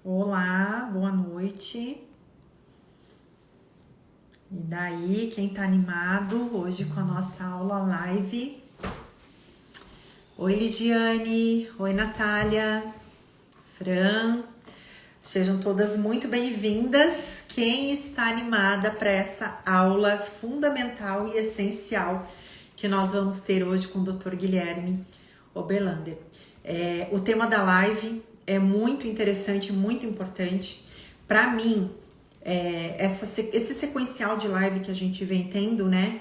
Olá, boa noite. E daí, quem tá animado hoje com a nossa aula live? Oi, Ligiane. Oi, Natália. Fran. Sejam todas muito bem-vindas. Quem está animada para essa aula fundamental e essencial que nós vamos ter hoje com o Dr. Guilherme Oberlander? O tema da live é muito interessante, muito importante. Para mim, esse sequencial de live que a gente vem tendo, né?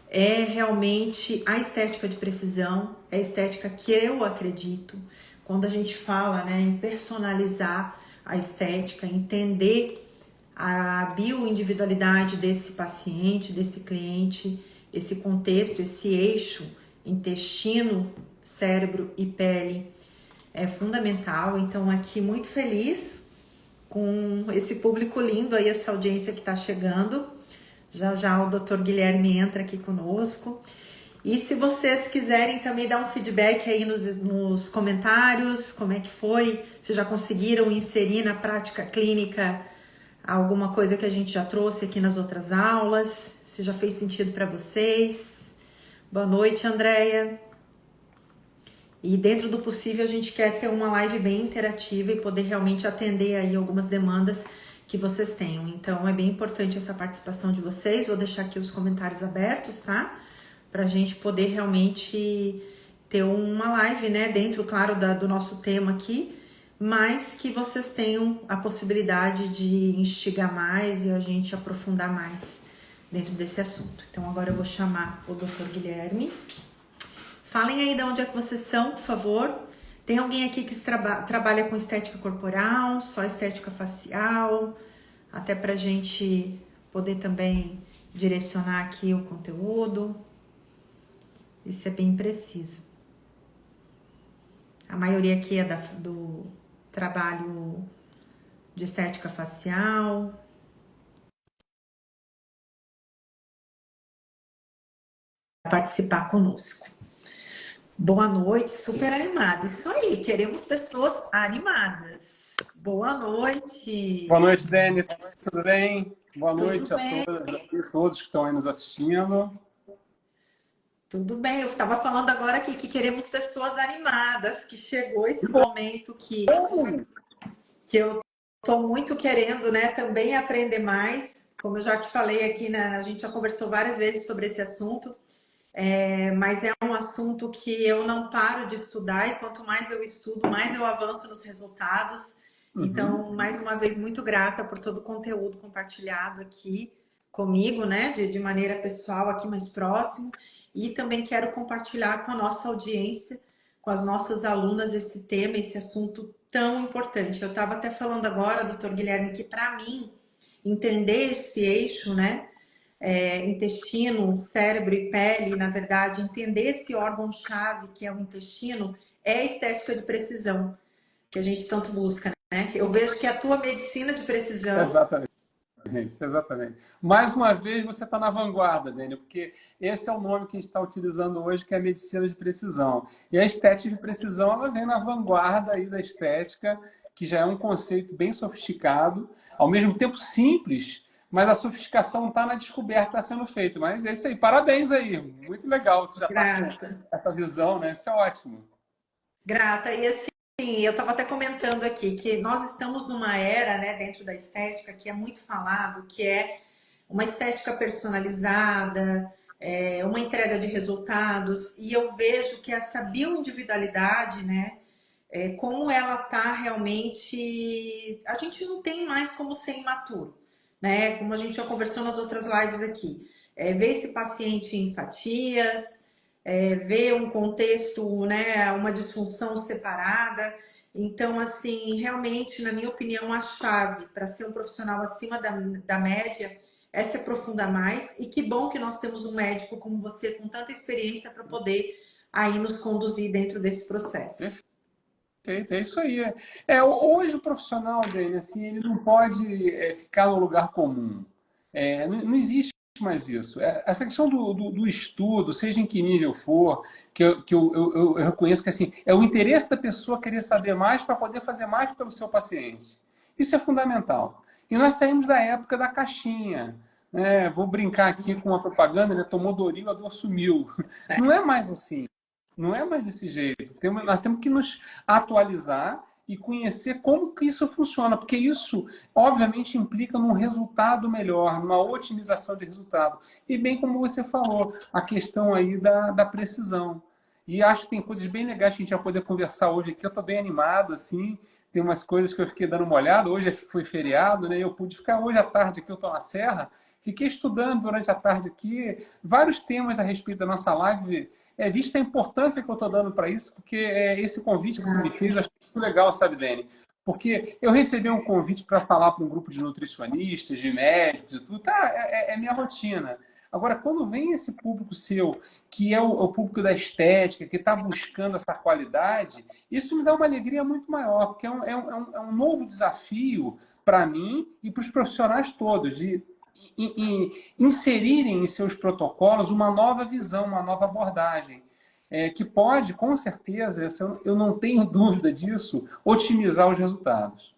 É realmente a estética de precisão, é a estética que eu acredito. Quando a gente fala, né, em personalizar a estética, entender a bioindividualidade desse paciente, desse cliente, esse contexto, esse eixo, intestino, cérebro e pele, é fundamental. Então, aqui muito feliz com esse público lindo aí, essa audiência que está chegando. Já já o Dr. Guilherme entra aqui conosco. E se vocês quiserem também dar um feedback aí nos comentários, como é que foi, se já conseguiram inserir na prática clínica alguma coisa que a gente já trouxe aqui nas outras aulas, se já fez sentido para vocês. Boa noite, Andréia. E dentro do possível a gente quer ter uma live bem interativa e poder realmente atender aí algumas demandas que vocês tenham. Então é bem importante essa participação de vocês. Vou deixar aqui os comentários abertos, tá? Pra gente poder realmente ter uma live, né? Dentro, claro, do nosso tema aqui, mas que vocês tenham a possibilidade de instigar mais e a gente aprofundar mais dentro desse assunto. Então agora eu vou chamar o Dr. Guilherme. Falem aí de onde é que vocês são, por favor. Tem alguém aqui que trabalha com estética corporal, só estética facial, até pra gente poder também direcionar aqui o conteúdo. Isso é bem preciso. A maioria aqui é do trabalho de estética facial. Participar conosco. Boa noite, super animado. Isso aí, queremos pessoas animadas. Boa noite. Boa noite, Dani. Tudo bem? Boa noite Tudo a bem? todas e todos que estão aí nos assistindo. Tudo bem, eu estava falando agora aqui que queremos pessoas animadas, que chegou esse momento que eu estou muito querendo, né, também aprender mais. Como eu já te falei aqui, né, a gente já conversou várias vezes sobre esse assunto. Mas é um assunto que eu não paro de estudar e quanto mais eu estudo, mais eu avanço nos resultados. Então, mais uma vez, muito grata por todo o conteúdo compartilhado aqui comigo, né, de maneira pessoal, aqui mais próximo. E também quero compartilhar com a nossa audiência, com as nossas alunas, esse tema, esse assunto tão importante. Eu estava até falando agora, doutor Guilherme, que para mim, entender esse eixo, né, intestino, cérebro e pele, na verdade, entender esse órgão-chave que é o intestino, é a estética de precisão que a gente tanto busca, né? Eu vejo que a tua medicina de precisão... Exatamente, exatamente. Mais uma vez você está na vanguarda, Dani, porque esse é o nome que a gente está utilizando hoje, que é a medicina de precisão. E a estética de precisão, ela vem na vanguarda aí da estética, que já é um conceito bem sofisticado, ao mesmo tempo simples, mas a sofisticação está na descoberta que está sendo feita. Mas é isso aí, parabéns aí, muito legal, você já está com Grata, essa visão, né? Isso é ótimo. grata. E assim, eu estava até comentando aqui que nós estamos numa era, né, dentro da estética, que é muito falado, que é uma estética personalizada, uma entrega de resultados, e eu vejo que essa bioindividualidade, né, como ela tá realmente... A gente não tem mais como ser imaturo, né? Como a gente já conversou nas outras lives aqui. Ver esse paciente em fatias, ver um contexto, né, uma disfunção separada. Então, assim, realmente, na minha opinião, a chave para ser um profissional acima da média é se aprofundar mais. E que bom que nós temos um médico como você, com tanta experiência, para poder aí nos conduzir dentro desse processo. Perfeito, é isso aí. Hoje o profissional dele, assim, ele não pode ficar no lugar comum. Não existe mais isso. Essa questão do estudo, seja em que nível for, que eu reconheço que assim, é o interesse da pessoa querer saber mais para poder fazer mais pelo seu paciente. Isso é fundamental. E nós saímos da época da caixinha, né? Vou brincar aqui com uma propaganda, né? Tomou Doril, a dor sumiu. Não é mais assim. Não é mais desse jeito. Nós temos que nos atualizar e conhecer como que isso funciona, porque isso, obviamente, implica num resultado melhor, numa otimização de resultado. E bem como você falou, a questão aí da precisão. E acho que tem coisas bem legais que a gente vai poder conversar hoje aqui. Eu estou bem animado, assim, tem umas coisas que eu fiquei dando uma olhada. Hoje foi feriado, né? Eu pude ficar hoje à tarde aqui, eu estou na Serra, fiquei estudando durante a tarde aqui vários temas a respeito da nossa live, vista a importância que eu estou dando para isso, porque esse convite que você me fez, eu achei muito legal, sabe, Dani? Porque eu recebi um convite para falar para um grupo de nutricionistas, de médicos e tudo, tá, é minha rotina. Agora, quando vem esse público seu, que é o público da estética, que está buscando essa qualidade, isso me dá uma alegria muito maior, porque é um novo desafio para mim e para os profissionais todos, de inserirem em seus protocolos uma nova visão, uma nova abordagem, que pode, com certeza, eu não tenho dúvida disso, otimizar os resultados.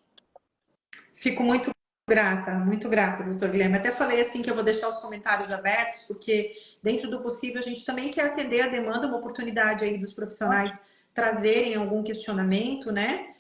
Fico muito grata, doutor Guilherme. Até falei assim que eu vou deixar os comentários abertos, porque dentro do possível a gente também quer atender a demanda, uma oportunidade aí dos profissionais trazerem algum questionamento, né?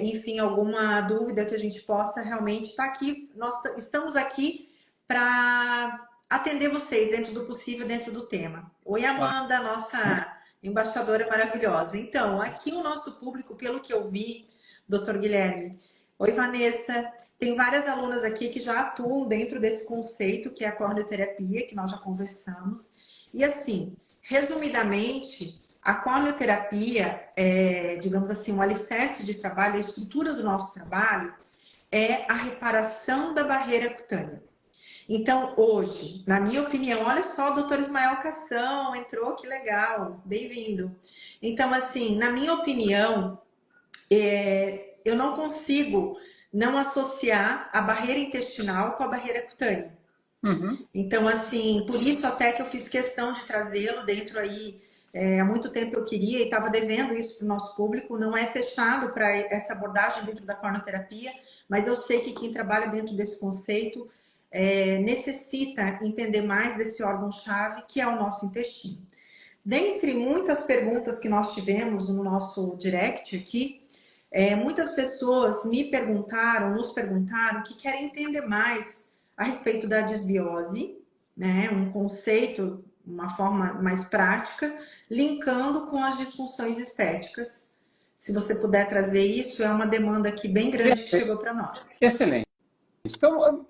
Enfim, alguma dúvida que a gente possa realmente estar aqui. Nós estamos aqui para atender vocês dentro do possível, dentro do tema. Oi, Amanda, nossa embaixadora maravilhosa. Então, aqui o nosso público, pelo que eu vi, doutor Guilherme. Oi, Vanessa. Tem várias alunas aqui que já atuam dentro desse conceito, que é a corneoterapia, que nós já conversamos. E assim, resumidamente, a corneoterapia digamos assim, um alicerce de trabalho, a estrutura do nosso trabalho é a reparação da barreira cutânea. Então, hoje, na minha opinião, olha só, o doutor Ismael Cação entrou, que legal, bem-vindo. Então, assim, na minha opinião, eu não consigo não associar a barreira intestinal com a barreira cutânea. Uhum. Então, assim, por isso até que eu fiz questão de trazê-lo dentro aí. Há muito tempo eu queria e estava devendo isso para o nosso público. Não é fechado para essa abordagem dentro da cornoterapia, mas eu sei que quem trabalha dentro desse conceito necessita entender mais desse órgão-chave que é o nosso intestino. Dentre muitas perguntas que nós tivemos no nosso direct aqui, muitas pessoas nos perguntaram que querem entender mais a respeito da disbiose, né? Um conceito, uma forma mais prática, linkando com as disfunções estéticas. Se você puder trazer isso, é uma demanda aqui bem grande que chegou para nós. Excelente. Então,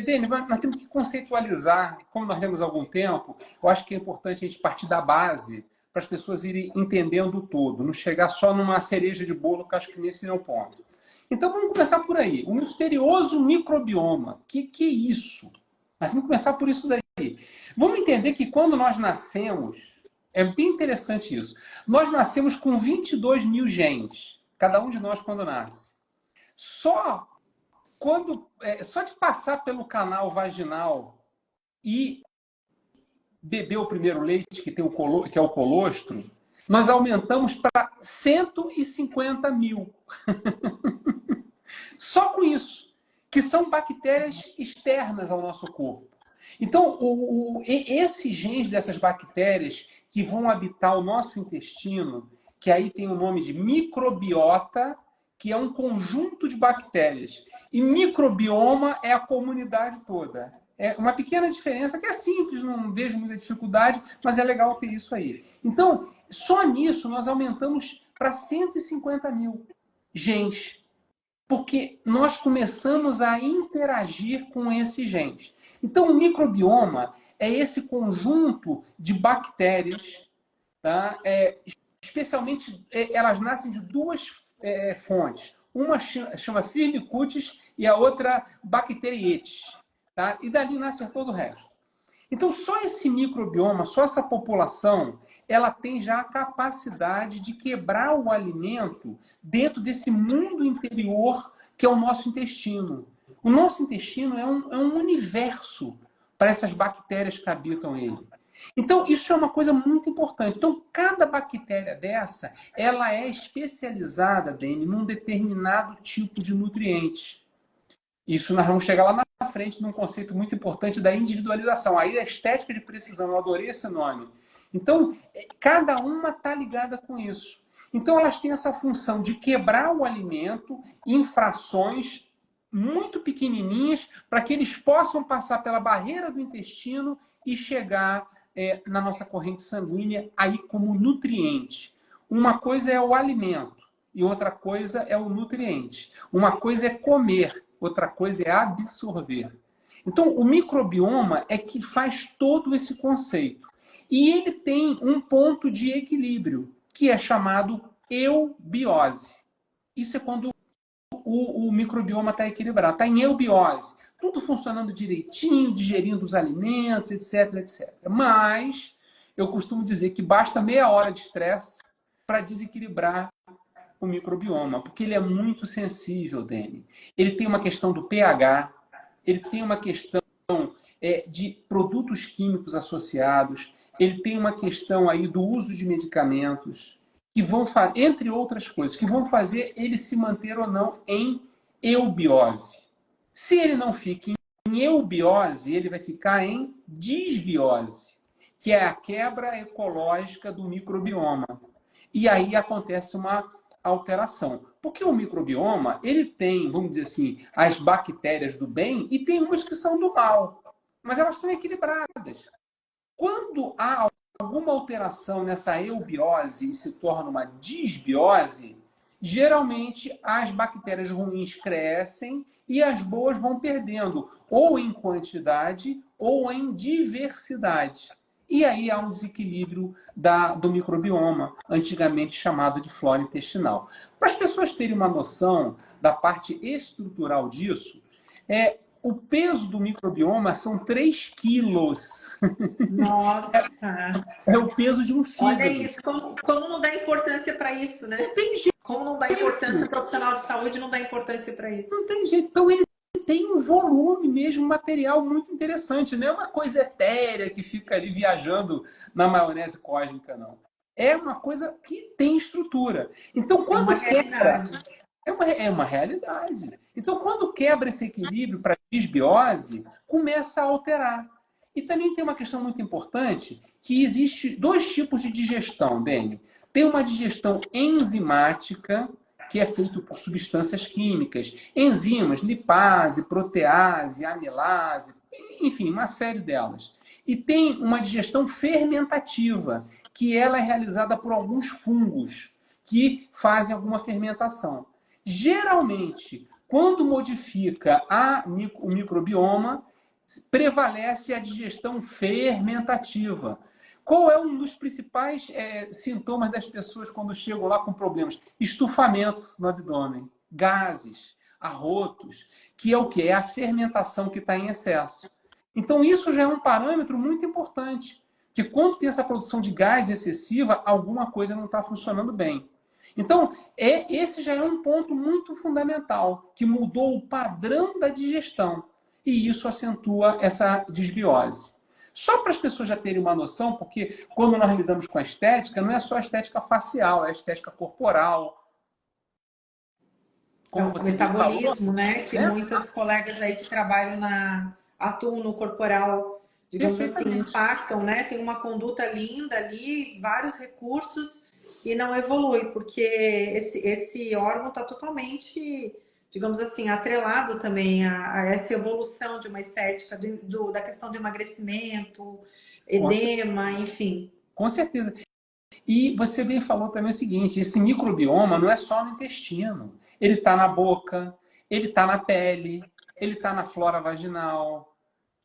Dani, nós temos que conceitualizar, como nós temos algum tempo, eu acho que é importante a gente partir da base para as pessoas irem entendendo o todo, não chegar só numa cereja de bolo, que acho que nesse não é o ponto. Então, vamos começar por aí. O misterioso microbioma. Que é isso? Nós vamos começar por isso daí. Vamos entender que quando nós nascemos, é bem interessante isso, nós nascemos com 22 mil genes, cada um de nós quando nasce. Só de passar pelo canal vaginal e beber o primeiro leite, que é o colostro, nós aumentamos para 150 mil. Só com isso, que são bactérias externas ao nosso corpo. Então, esses genes dessas bactérias que vão habitar o nosso intestino, que aí tem o nome de microbiota, que é um conjunto de bactérias. E microbioma é a comunidade toda. É uma pequena diferença que é simples, não vejo muita dificuldade, mas é legal ter isso aí. Então, só nisso nós aumentamos para 150 mil genes. Porque nós começamos a interagir com esses genes. Então, o microbioma é esse conjunto de bactérias, tá? Especialmente, elas nascem de duas fontes. Uma chama Firmicutes e a outra Bacterietes. Tá? E dali nasce todo o resto. Então, só esse microbioma, só essa população, ela tem já a capacidade de quebrar o alimento dentro desse mundo interior que é o nosso intestino. O nosso intestino é um universo para essas bactérias que habitam ele. Então, isso é uma coisa muito importante. Então, cada bactéria dessa, ela é especializada, Dani, num determinado tipo de nutriente. Isso nós vamos chegar lá na frente num conceito muito importante da individualização. Aí a estética de precisão, eu adorei esse nome. Então, cada uma está ligada com isso. Então, elas têm essa função de quebrar o alimento em frações muito pequenininhas para que eles possam passar pela barreira do intestino e chegar na nossa corrente sanguínea aí como nutriente. Uma coisa é o alimento e outra coisa é o nutriente. Uma coisa é comer, outra coisa é absorver. Então, o microbioma é que faz todo esse conceito. E ele tem um ponto de equilíbrio, que é chamado eubiose. Isso é quando o microbioma está equilibrado, está em eubiose. Tudo funcionando direitinho, digerindo os alimentos, etc, etc. Mas eu costumo dizer que basta meia hora de estresse para desequilibrar o microbioma, porque ele é muito sensível, Dani. Ele tem uma questão do pH, ele tem uma questão de produtos químicos associados, ele tem uma questão aí do uso de medicamentos, que vão, entre outras coisas, que vão fazer ele se manter ou não em eubiose. Se ele não fica em eubiose, ele vai ficar em disbiose, que é a quebra ecológica do microbioma. E aí acontece uma alteração. Porque o microbioma, ele tem, vamos dizer assim, as bactérias do bem e tem umas que são do mal. Mas elas estão equilibradas. Quando há alguma alteração nessa eubiose e se torna uma disbiose, geralmente as bactérias ruins crescem e as boas vão perdendo, ou em quantidade ou em diversidade. E aí há um desequilíbrio do microbioma, antigamente chamado de flora intestinal. Para as pessoas terem uma noção da parte estrutural disso, o peso do microbioma são 3 quilos. Nossa! É o peso de um Olha fígado. isso, como não dá importância para isso, né? Não tem jeito. Como não dá importância, o profissional de saúde não dá importância para isso. Não tem jeito. Então ele tem um volume mesmo, um material muito interessante. Não é uma coisa etérea que fica ali viajando na maionese cósmica, não. É uma coisa que tem estrutura. Então, quando é uma realidade. Então, quando quebra esse equilíbrio para disbiose, começa a alterar. E também tem uma questão muito importante, que existe 2 tipos de digestão, Dani. Tem uma digestão enzimática, que é feita por substâncias químicas, enzimas, lipase, protease, amilase, enfim, uma série delas. E tem uma digestão fermentativa, que ela é realizada por alguns fungos que fazem alguma fermentação. Geralmente, quando modifica o microbioma, prevalece a digestão fermentativa. Qual é um dos principais sintomas das pessoas quando chegam lá com problemas? Estufamento no abdômen, gases, arrotos, que é o que? É a fermentação que está em excesso. Então, isso já é um parâmetro muito importante, que quando tem essa produção de gás excessiva, alguma coisa não está funcionando bem. Então, esse já é um ponto muito fundamental, que mudou o padrão da digestão. E isso acentua essa disbiose. Só para as pessoas já terem uma noção, porque quando nós lidamos com a estética, não é só a estética facial, é a estética corporal. Como o metabolismo, falou, né? Que muitas colegas aí que trabalham atuam no corporal, digamos assim, impactam, né? Tem uma conduta linda ali, vários recursos e não evolui, porque esse órgão está totalmente, digamos assim, atrelado também a essa evolução de uma estética, da questão do emagrecimento, edema, enfim. Com certeza. E você bem falou também o seguinte, esse microbioma não é só no intestino. Ele está na boca, ele está na pele, ele está na flora vaginal.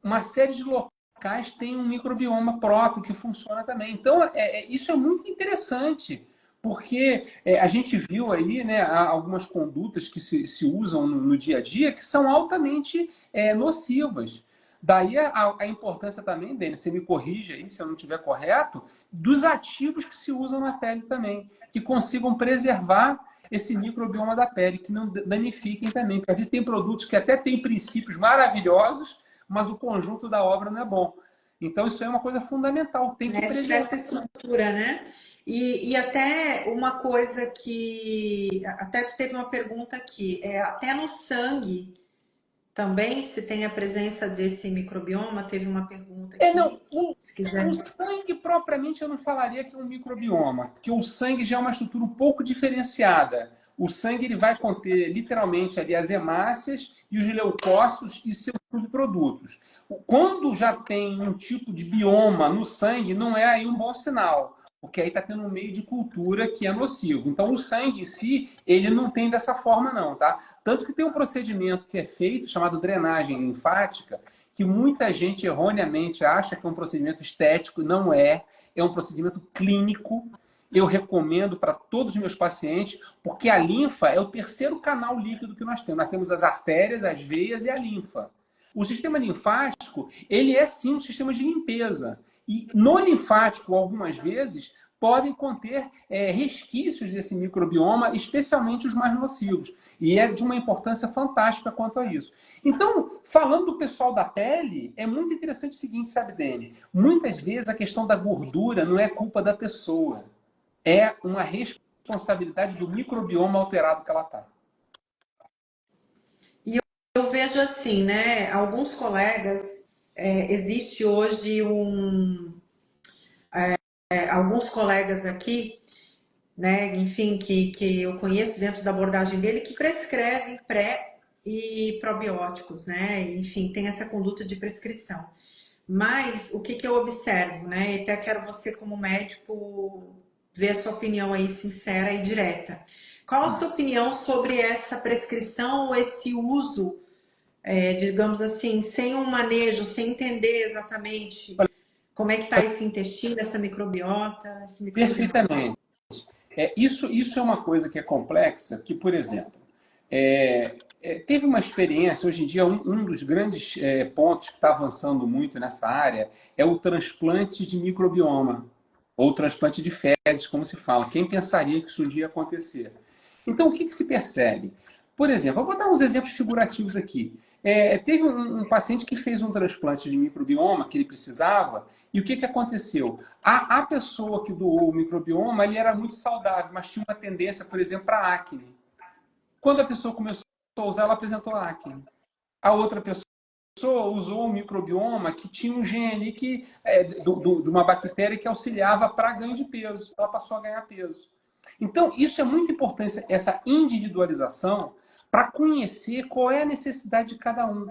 Uma série de locais tem um microbioma próprio que funciona também. Então, isso é muito interessante, porque a gente viu aí, né, algumas condutas que se usam no dia a dia que são altamente nocivas. Daí a importância também, Denis, você me corrige aí se eu não estiver correto, dos ativos que se usam na pele também, que consigam preservar esse microbioma da pele, que não danifiquem também. Porque às vezes tem produtos que até têm princípios maravilhosos, mas o conjunto da obra não é bom. Então isso é uma coisa fundamental, tem que preservar essa estrutura, né? E até uma coisa que... Até teve uma pergunta aqui. Até no sangue também, se tem a presença desse microbioma, teve uma pergunta Não, aqui, se quiser. o sangue propriamente eu não falaria que é um microbioma, porque o sangue já é uma estrutura um pouco diferenciada. O sangue ele vai conter literalmente ali as hemácias e os leucócitos e seus subprodutos. Quando já tem um tipo de bioma no sangue, não é aí um bom sinal, porque aí está tendo um meio de cultura que é nocivo. Então o sangue em si, ele não tem dessa forma não, tá? Tanto que tem um procedimento que é feito chamado drenagem linfática, que muita gente erroneamente acha que é um procedimento estético, não é. É um procedimento clínico. Eu recomendo para todos os meus pacientes, porque a linfa é o terceiro canal líquido que nós temos. Nós temos as artérias, as veias e a linfa. O sistema linfático, ele é sim um sistema de limpeza. E no linfático, algumas vezes, podem conter resquícios desse microbioma, especialmente os mais nocivos. E é de uma importância fantástica quanto a isso. Então, falando do pessoal da pele, é muito interessante o seguinte, sabe, Dani? Muitas vezes a questão da gordura não é culpa da pessoa. É uma responsabilidade do microbioma alterado que ela está. E eu vejo assim, né? Alguns colegas, existe hoje alguns colegas aqui, né? Enfim, que eu conheço dentro da abordagem dele, que prescrevem pré e probióticos, né? Enfim, tem essa conduta de prescrição. Mas o que eu observo, né? E até quero você, como médico, ver a sua opinião aí sincera e direta. Qual a sua opinião sobre essa prescrição ou esse uso, digamos assim, sem um manejo, sem entender exatamente como é que está esse intestino, essa microbiota, esse microbioma? Perfeitamente. Isso é uma coisa que é complexa, que, por exemplo, teve uma experiência, hoje em dia, um dos grandes pontos que está avançando muito nessa área é o transplante de microbioma, ou transplante de fezes, como se fala. Quem pensaria que isso um dia ia acontecer? Então, o que se percebe? Por exemplo, eu vou dar uns exemplos figurativos aqui. Teve um paciente que fez um transplante de microbioma que ele precisava, e o que aconteceu? A pessoa que doou o microbioma, ele era muito saudável, mas tinha uma tendência, por exemplo, para acne. Quando a pessoa começou a usar, ela apresentou acne. A outra pessoa usou um microbioma que tinha um gene ali de uma bactéria que auxiliava para ganho de peso. Ela passou a ganhar peso. Então, isso é muito importante, essa individualização, para conhecer qual é a necessidade de cada um.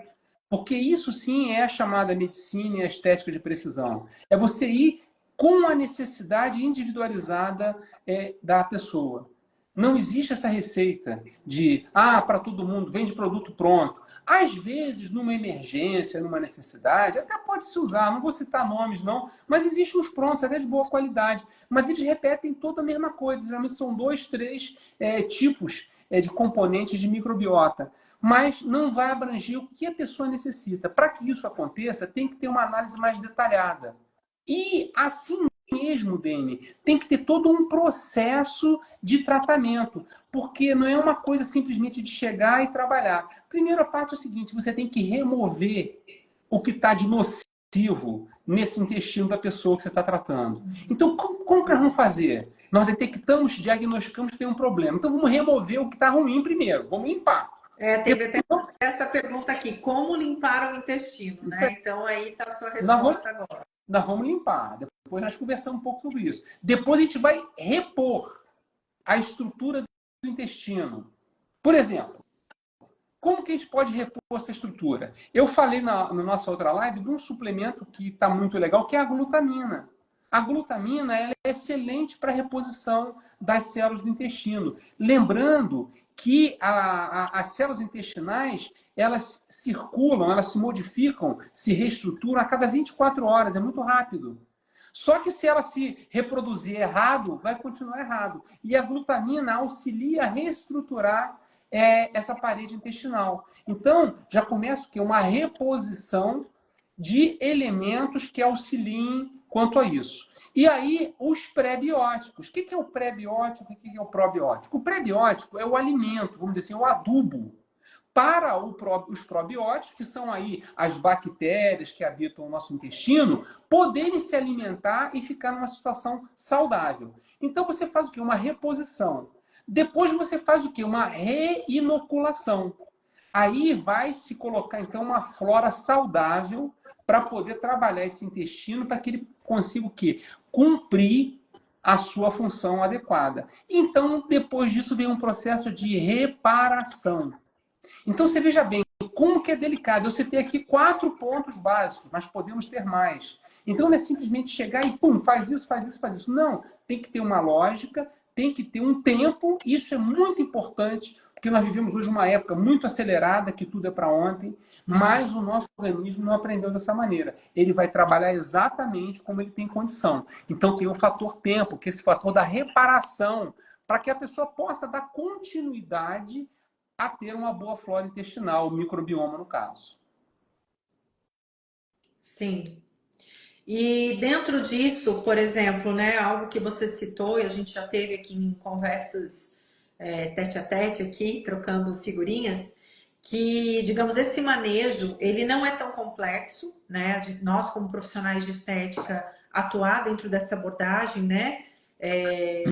Porque isso sim é a chamada medicina e a estética de precisão. É você ir com a necessidade individualizada da pessoa. Não existe essa receita de, para todo mundo, vende produto pronto. Às vezes, numa emergência, numa necessidade, até pode se usar, não vou citar nomes não, mas existem uns prontos, até de boa qualidade. Mas eles repetem toda a mesma coisa, geralmente são 2, 3 tipos de componentes de microbiota. Mas não vai abranger o que a pessoa necessita. Para que isso aconteça, tem que ter uma análise mais detalhada. E assim mesmo, Dani, tem que ter todo um processo de tratamento, porque não é uma coisa simplesmente de chegar e trabalhar. Primeira parte é o seguinte, você tem que remover o que está de nocivo nesse intestino da pessoa que você está tratando. Então, como que nós vamos fazer? Nós detectamos, diagnosticamos que tem um problema. Então, vamos remover o que está ruim primeiro, vamos limpar. Teve até essa pergunta aqui, como limpar o intestino, né? Então aí está a sua resposta agora. Nós vamos limpar. Depois nós conversamos um pouco sobre isso. Depois a gente vai repor a estrutura do intestino. Por exemplo, como que a gente pode repor essa estrutura? Eu falei na nossa outra live de um suplemento que está muito legal, que é a glutamina. A glutamina ela é excelente para a reposição das células do intestino. Lembrando que as células intestinais, elas circulam, elas se modificam, se reestruturam a cada 24 horas, é muito rápido. Só que se ela se reproduzir errado, vai continuar errado. E a glutamina auxilia a reestruturar essa parede intestinal. Então, já começa o quê? Uma reposição de elementos que auxiliem quanto a isso. E aí, os pré-bióticos. O que é o pré-biótico e o que é o probiótico? O pré-biótico é o alimento, vamos dizer assim, o adubo para os probióticos, que são aí as bactérias que habitam o nosso intestino, poderem se alimentar e ficar numa situação saudável. Então, você faz o quê? Uma reposição. Depois você faz o quê? Uma reinoculação. Aí vai se colocar, então, uma flora saudável para poder trabalhar esse intestino para que ele consiga o quê? Cumprir a sua função adequada. Então, depois disso, vem um processo de reparação. Então, você veja bem como que é delicado. Eu citei aqui 4 pontos básicos, mas podemos ter mais. Então, não é simplesmente chegar e, pum, faz isso, faz isso, faz isso. Não, tem que ter uma lógica, tem que ter um tempo. Isso é muito importante, porque nós vivemos hoje uma época muito acelerada, que tudo é para ontem, mas o nosso organismo não aprendeu dessa maneira. Ele vai trabalhar exatamente como ele tem condição. Então, tem o fator tempo, que é esse fator da reparação, para que a pessoa possa dar continuidade a ter uma boa flora intestinal, o microbioma no caso. Sim. E dentro disso, por exemplo, né, algo que você citou e a gente já teve aqui em conversas tete a tete aqui, trocando figurinhas, que, digamos, esse manejo, ele não é tão complexo, né? Nós, como profissionais de estética, atuar dentro dessa abordagem, né?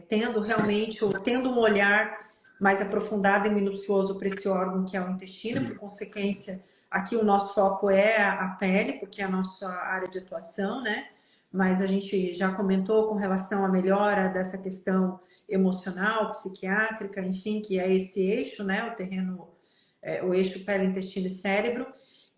Tendo realmente, tendo um olhar mais aprofundado e minucioso para esse órgão que é o intestino, por consequência, aqui o nosso foco é a pele, porque é a nossa área de atuação, né? Mas a gente já comentou com relação à melhora dessa questão emocional, psiquiátrica, enfim, que é esse eixo, né? O terreno, o eixo pele, intestino e cérebro.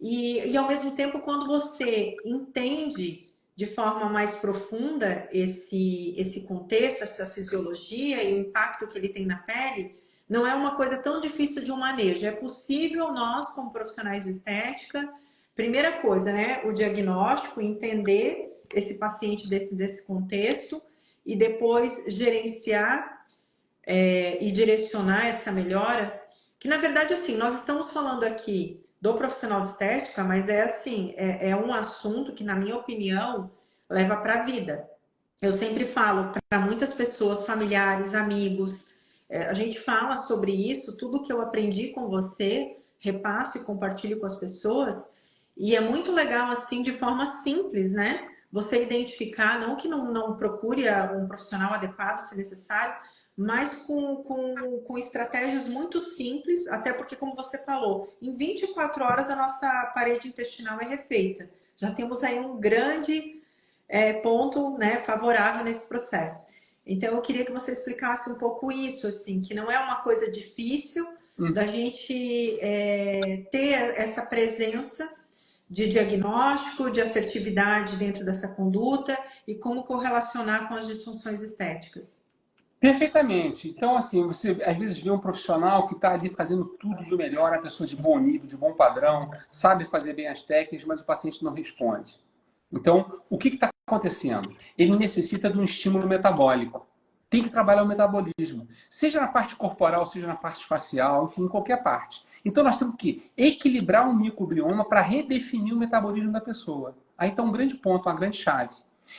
E ao mesmo tempo, quando você entende de forma mais profunda esse contexto, essa fisiologia e o impacto que ele tem na pele, não é uma coisa tão difícil de um manejo. É possível nós, como profissionais de estética, primeira coisa, né, o diagnóstico, entender esse paciente desse contexto e depois gerenciar e direcionar essa melhora. Que na verdade, assim, nós estamos falando aqui do profissional de estética, mas é um assunto que, na minha opinião, leva para a vida. Eu sempre falo para muitas pessoas, familiares, amigos, a gente fala sobre isso, tudo que eu aprendi com você, repasso e compartilho com as pessoas, e é muito legal, assim, de forma simples, né? Você identificar, não que não procure um profissional adequado, se necessário, mas com estratégias muito simples, até porque, como você falou, em 24 horas a nossa parede intestinal é refeita. Já temos aí um grande ponto, né, favorável nesse processo. Então, eu queria que você explicasse um pouco isso, assim, que não é uma coisa difícil da gente ter essa presença de diagnóstico, de assertividade dentro dessa conduta e como correlacionar com as disfunções estéticas. Perfeitamente. Então, assim, você às vezes vê um profissional que está ali fazendo tudo do melhor, a pessoa de bom nível, de bom padrão, sabe fazer bem as técnicas, mas o paciente não responde. Então, o que está acontecendo? Ele necessita de um estímulo metabólico. Tem que trabalhar o metabolismo, seja na parte corporal, seja na parte facial, enfim, em qualquer parte. Então, nós temos que equilibrar o microbioma para redefinir o metabolismo da pessoa. Aí está um grande ponto, uma grande chave.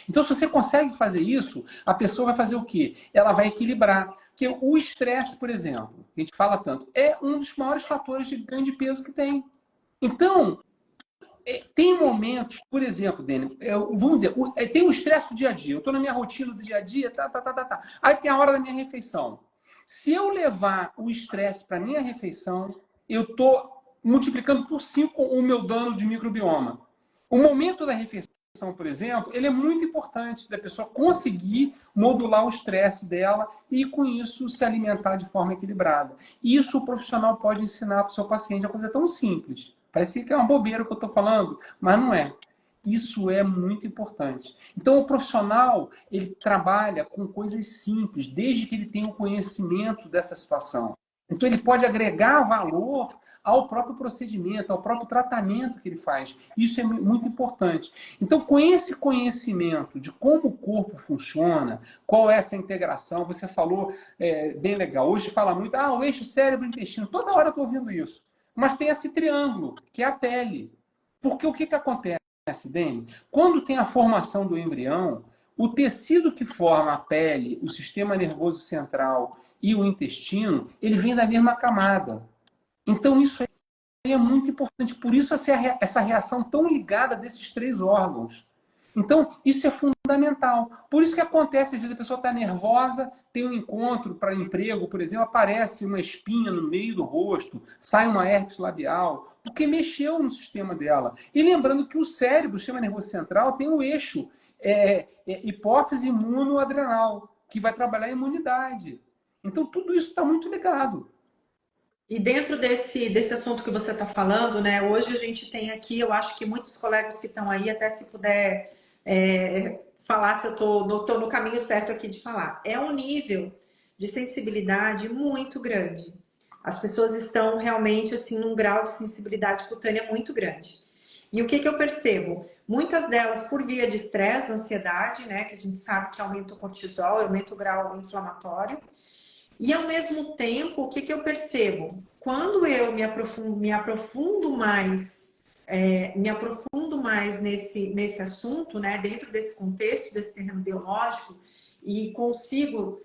Então, se você consegue fazer isso, a pessoa vai fazer o quê? Ela vai equilibrar. Porque o estresse, por exemplo, a gente fala tanto, é um dos maiores fatores de ganho de peso que tem. Então, tem momentos, por exemplo, Dani, vamos dizer, tem o estresse do dia a dia. Eu estou na minha rotina do dia a dia, tá. Aí tem a hora da minha refeição. Se eu levar o estresse para a minha refeição, eu estou multiplicando por 5 o meu dano de microbioma. O momento da refeição, por exemplo, ele é muito importante da pessoa conseguir modular o estresse dela e, com isso, se alimentar de forma equilibrada. Isso o profissional pode ensinar para o seu paciente, é uma coisa tão simples. Parece que é uma bobeira o que eu estou falando, mas não é. Isso é muito importante. Então, o profissional, ele trabalha com coisas simples, desde que ele tenha o conhecimento dessa situação. Então, ele pode agregar valor ao próprio procedimento, ao próprio tratamento que ele faz. Isso é muito importante. Então, com esse conhecimento de como o corpo funciona, qual é essa integração, você falou bem legal. Hoje fala muito, o eixo cérebro-intestino. Toda hora eu estou ouvindo isso. Mas tem esse triângulo, que é a pele. Porque o que acontece, Dani? Quando tem a formação do embrião, o tecido que forma a pele, o sistema nervoso central e o intestino, ele vem da mesma camada. Então, isso aí é muito importante. Por isso, essa reação tão ligada desses 3 órgãos. Então, isso é fundamental. fundamental. Por isso que acontece, às vezes a pessoa está nervosa, tem um encontro para emprego, por exemplo, aparece uma espinha no meio do rosto, sai uma herpes labial, porque mexeu no sistema dela. E lembrando que o cérebro, o sistema nervoso central, tem o eixo hipófise imunoadrenal, que vai trabalhar a imunidade. Então, tudo isso está muito ligado. E dentro desse assunto que você está falando, né? Hoje a gente tem aqui, eu acho que muitos colegas que estão aí, até se puder falar se eu tô no caminho certo aqui de falar. É um nível de sensibilidade muito grande. As pessoas estão realmente assim num grau de sensibilidade cutânea muito grande. E o que eu percebo? Muitas delas por via de estresse, ansiedade, né? Que a gente sabe que aumenta o cortisol, aumenta o grau inflamatório. E ao mesmo tempo, o que eu percebo? Quando eu me aprofundo mais nesse assunto, né, dentro desse contexto, desse terreno biológico, e consigo,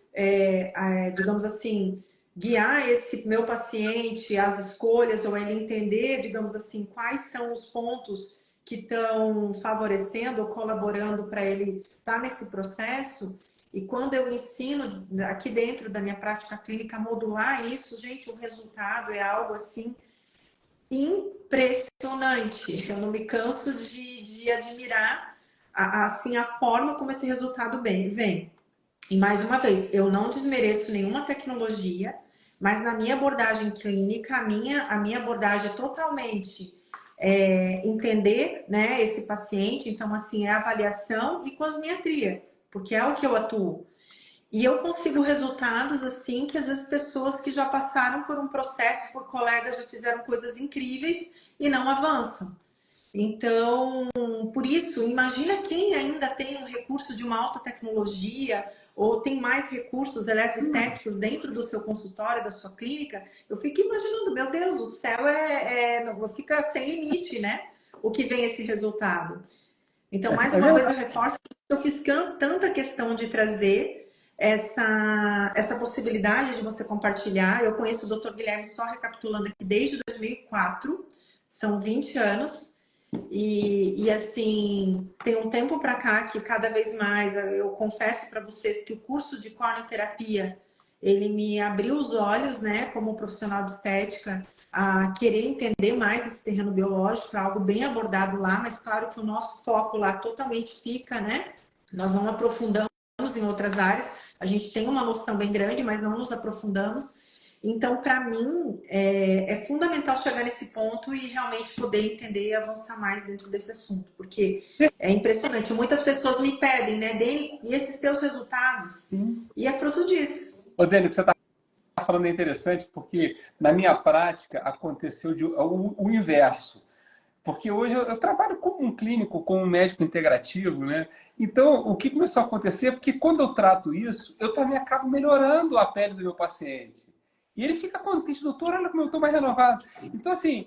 digamos assim, guiar esse meu paciente às escolhas, ou ele entender, digamos assim, quais são os pontos que estão favorecendo ou colaborando para ele estar nesse processo. E quando eu ensino aqui dentro da minha prática clínica a modular isso, gente, o resultado é algo assim impressionante. Eu não me canso de admirar assim a forma como esse resultado vem. E mais uma vez, eu não desmereço nenhuma tecnologia, mas na minha abordagem clínica, a minha abordagem é totalmente entender, né, esse paciente. Então, assim, é avaliação e cosmiatria, porque é o que eu atuo. E eu consigo resultados assim que às vezes pessoas que já passaram por um processo, por colegas já fizeram coisas incríveis e não avançam. Então, por isso, imagina quem ainda tem um recurso de uma alta tecnologia ou tem mais recursos eletroestéticos dentro do seu consultório, da sua clínica. Eu fico imaginando, meu Deus, o céu fica sem limite, né? O que vem esse resultado. Então, mais uma vez, eu reforço que eu fiz tanta questão de trazer essa possibilidade de você compartilhar. Eu conheço o Dr. Guilherme, só recapitulando aqui, desde 2004, são 20 anos. E assim, tem um tempo para cá que cada vez mais, eu confesso para vocês que o curso de corneoterapia, ele me abriu os olhos, né, como profissional de estética, a querer entender mais esse terreno biológico, é algo bem abordado lá, mas claro que o nosso foco lá totalmente fica, né? Nós não aprofundamos em outras áreas, a gente tem uma noção bem grande, mas não nos aprofundamos. Então, para mim, é fundamental chegar nesse ponto e realmente poder entender e avançar mais dentro desse assunto, porque é impressionante. Muitas pessoas me pedem, né, Dani, e esses teus resultados? Sim. E é fruto disso. Ô, Dani, o que você está falando é interessante, porque na minha prática aconteceu o inverso. Porque hoje eu trabalho como um clínico, como um médico integrativo, né? Então, o que começou a acontecer? Porque quando eu trato isso, eu também acabo melhorando a pele do meu paciente. E ele fica contente, doutor, olha como eu estou mais renovado. Então, assim,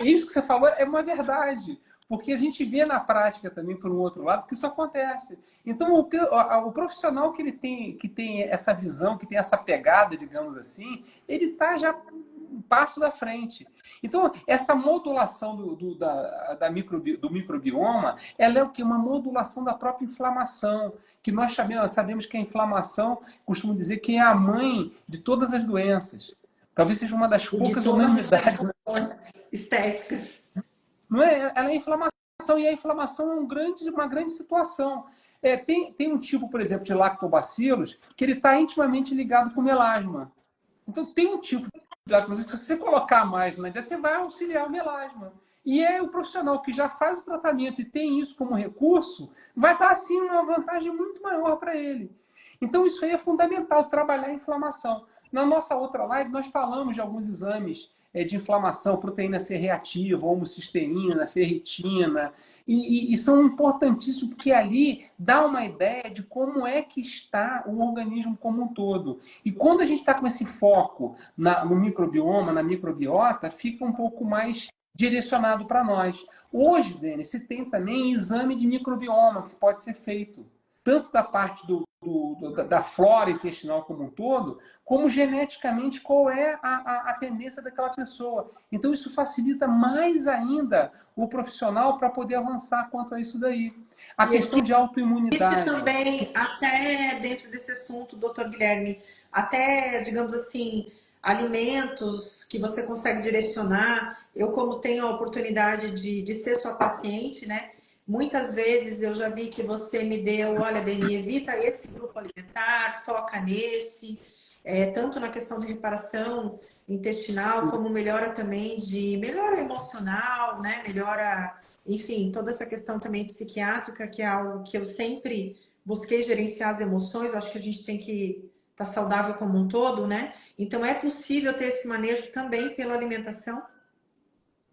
isso que você falou é uma verdade. Porque a gente vê na prática também, por um outro lado, que isso acontece. Então, o profissional que tem essa visão, que tem essa pegada, digamos assim, ele está já um passo da frente. Então, essa modulação do microbioma, ela é o que? Uma modulação da própria inflamação, que nós sabemos que a inflamação, costumo dizer, que é a mãe de todas as doenças. Talvez seja uma das poucas unanimidades estéticas. Não é? Ela é inflamação, e a inflamação é uma grande situação. Tem um tipo, por exemplo, de lactobacilos que ele está intimamente ligado com melasma. Então, tem um tipo de lactobacillus que se você colocar mais na dieta, você vai auxiliar o melasma. E o profissional que já faz o tratamento e tem isso como recurso, vai dar, assim, uma vantagem muito maior para ele. Então, isso aí é fundamental, trabalhar a inflamação. Na nossa outra live, nós falamos de alguns exames de inflamação, proteína C reativa, homocisteína, ferritina, e são importantíssimos porque ali dá uma ideia de como é que está o organismo como um todo. E quando a gente está com esse foco no microbioma, na microbiota, fica um pouco mais direcionado para nós. Hoje, Denis, se tem também exame de microbioma que pode ser feito, tanto da parte do da flora intestinal como um todo, como geneticamente qual é a tendência daquela pessoa. Então, isso facilita mais ainda o profissional para poder avançar quanto a isso daí. A E questão de existe autoimunidade. também, até dentro desse assunto, doutor Guilherme, até, digamos assim, alimentos que você consegue direcionar. Eu, como tenho a oportunidade de ser sua paciente, né? Muitas vezes eu já vi que você me deu, olha, Deni, evita esse grupo alimentar, foca nesse, tanto na questão de reparação intestinal, como melhora também de melhora emocional, né? Melhora, enfim, toda essa questão também psiquiátrica, que é algo que eu sempre busquei gerenciar as emoções. Eu acho que a gente tem que estar saudável como um todo, né? Então é possível ter esse manejo também pela alimentação.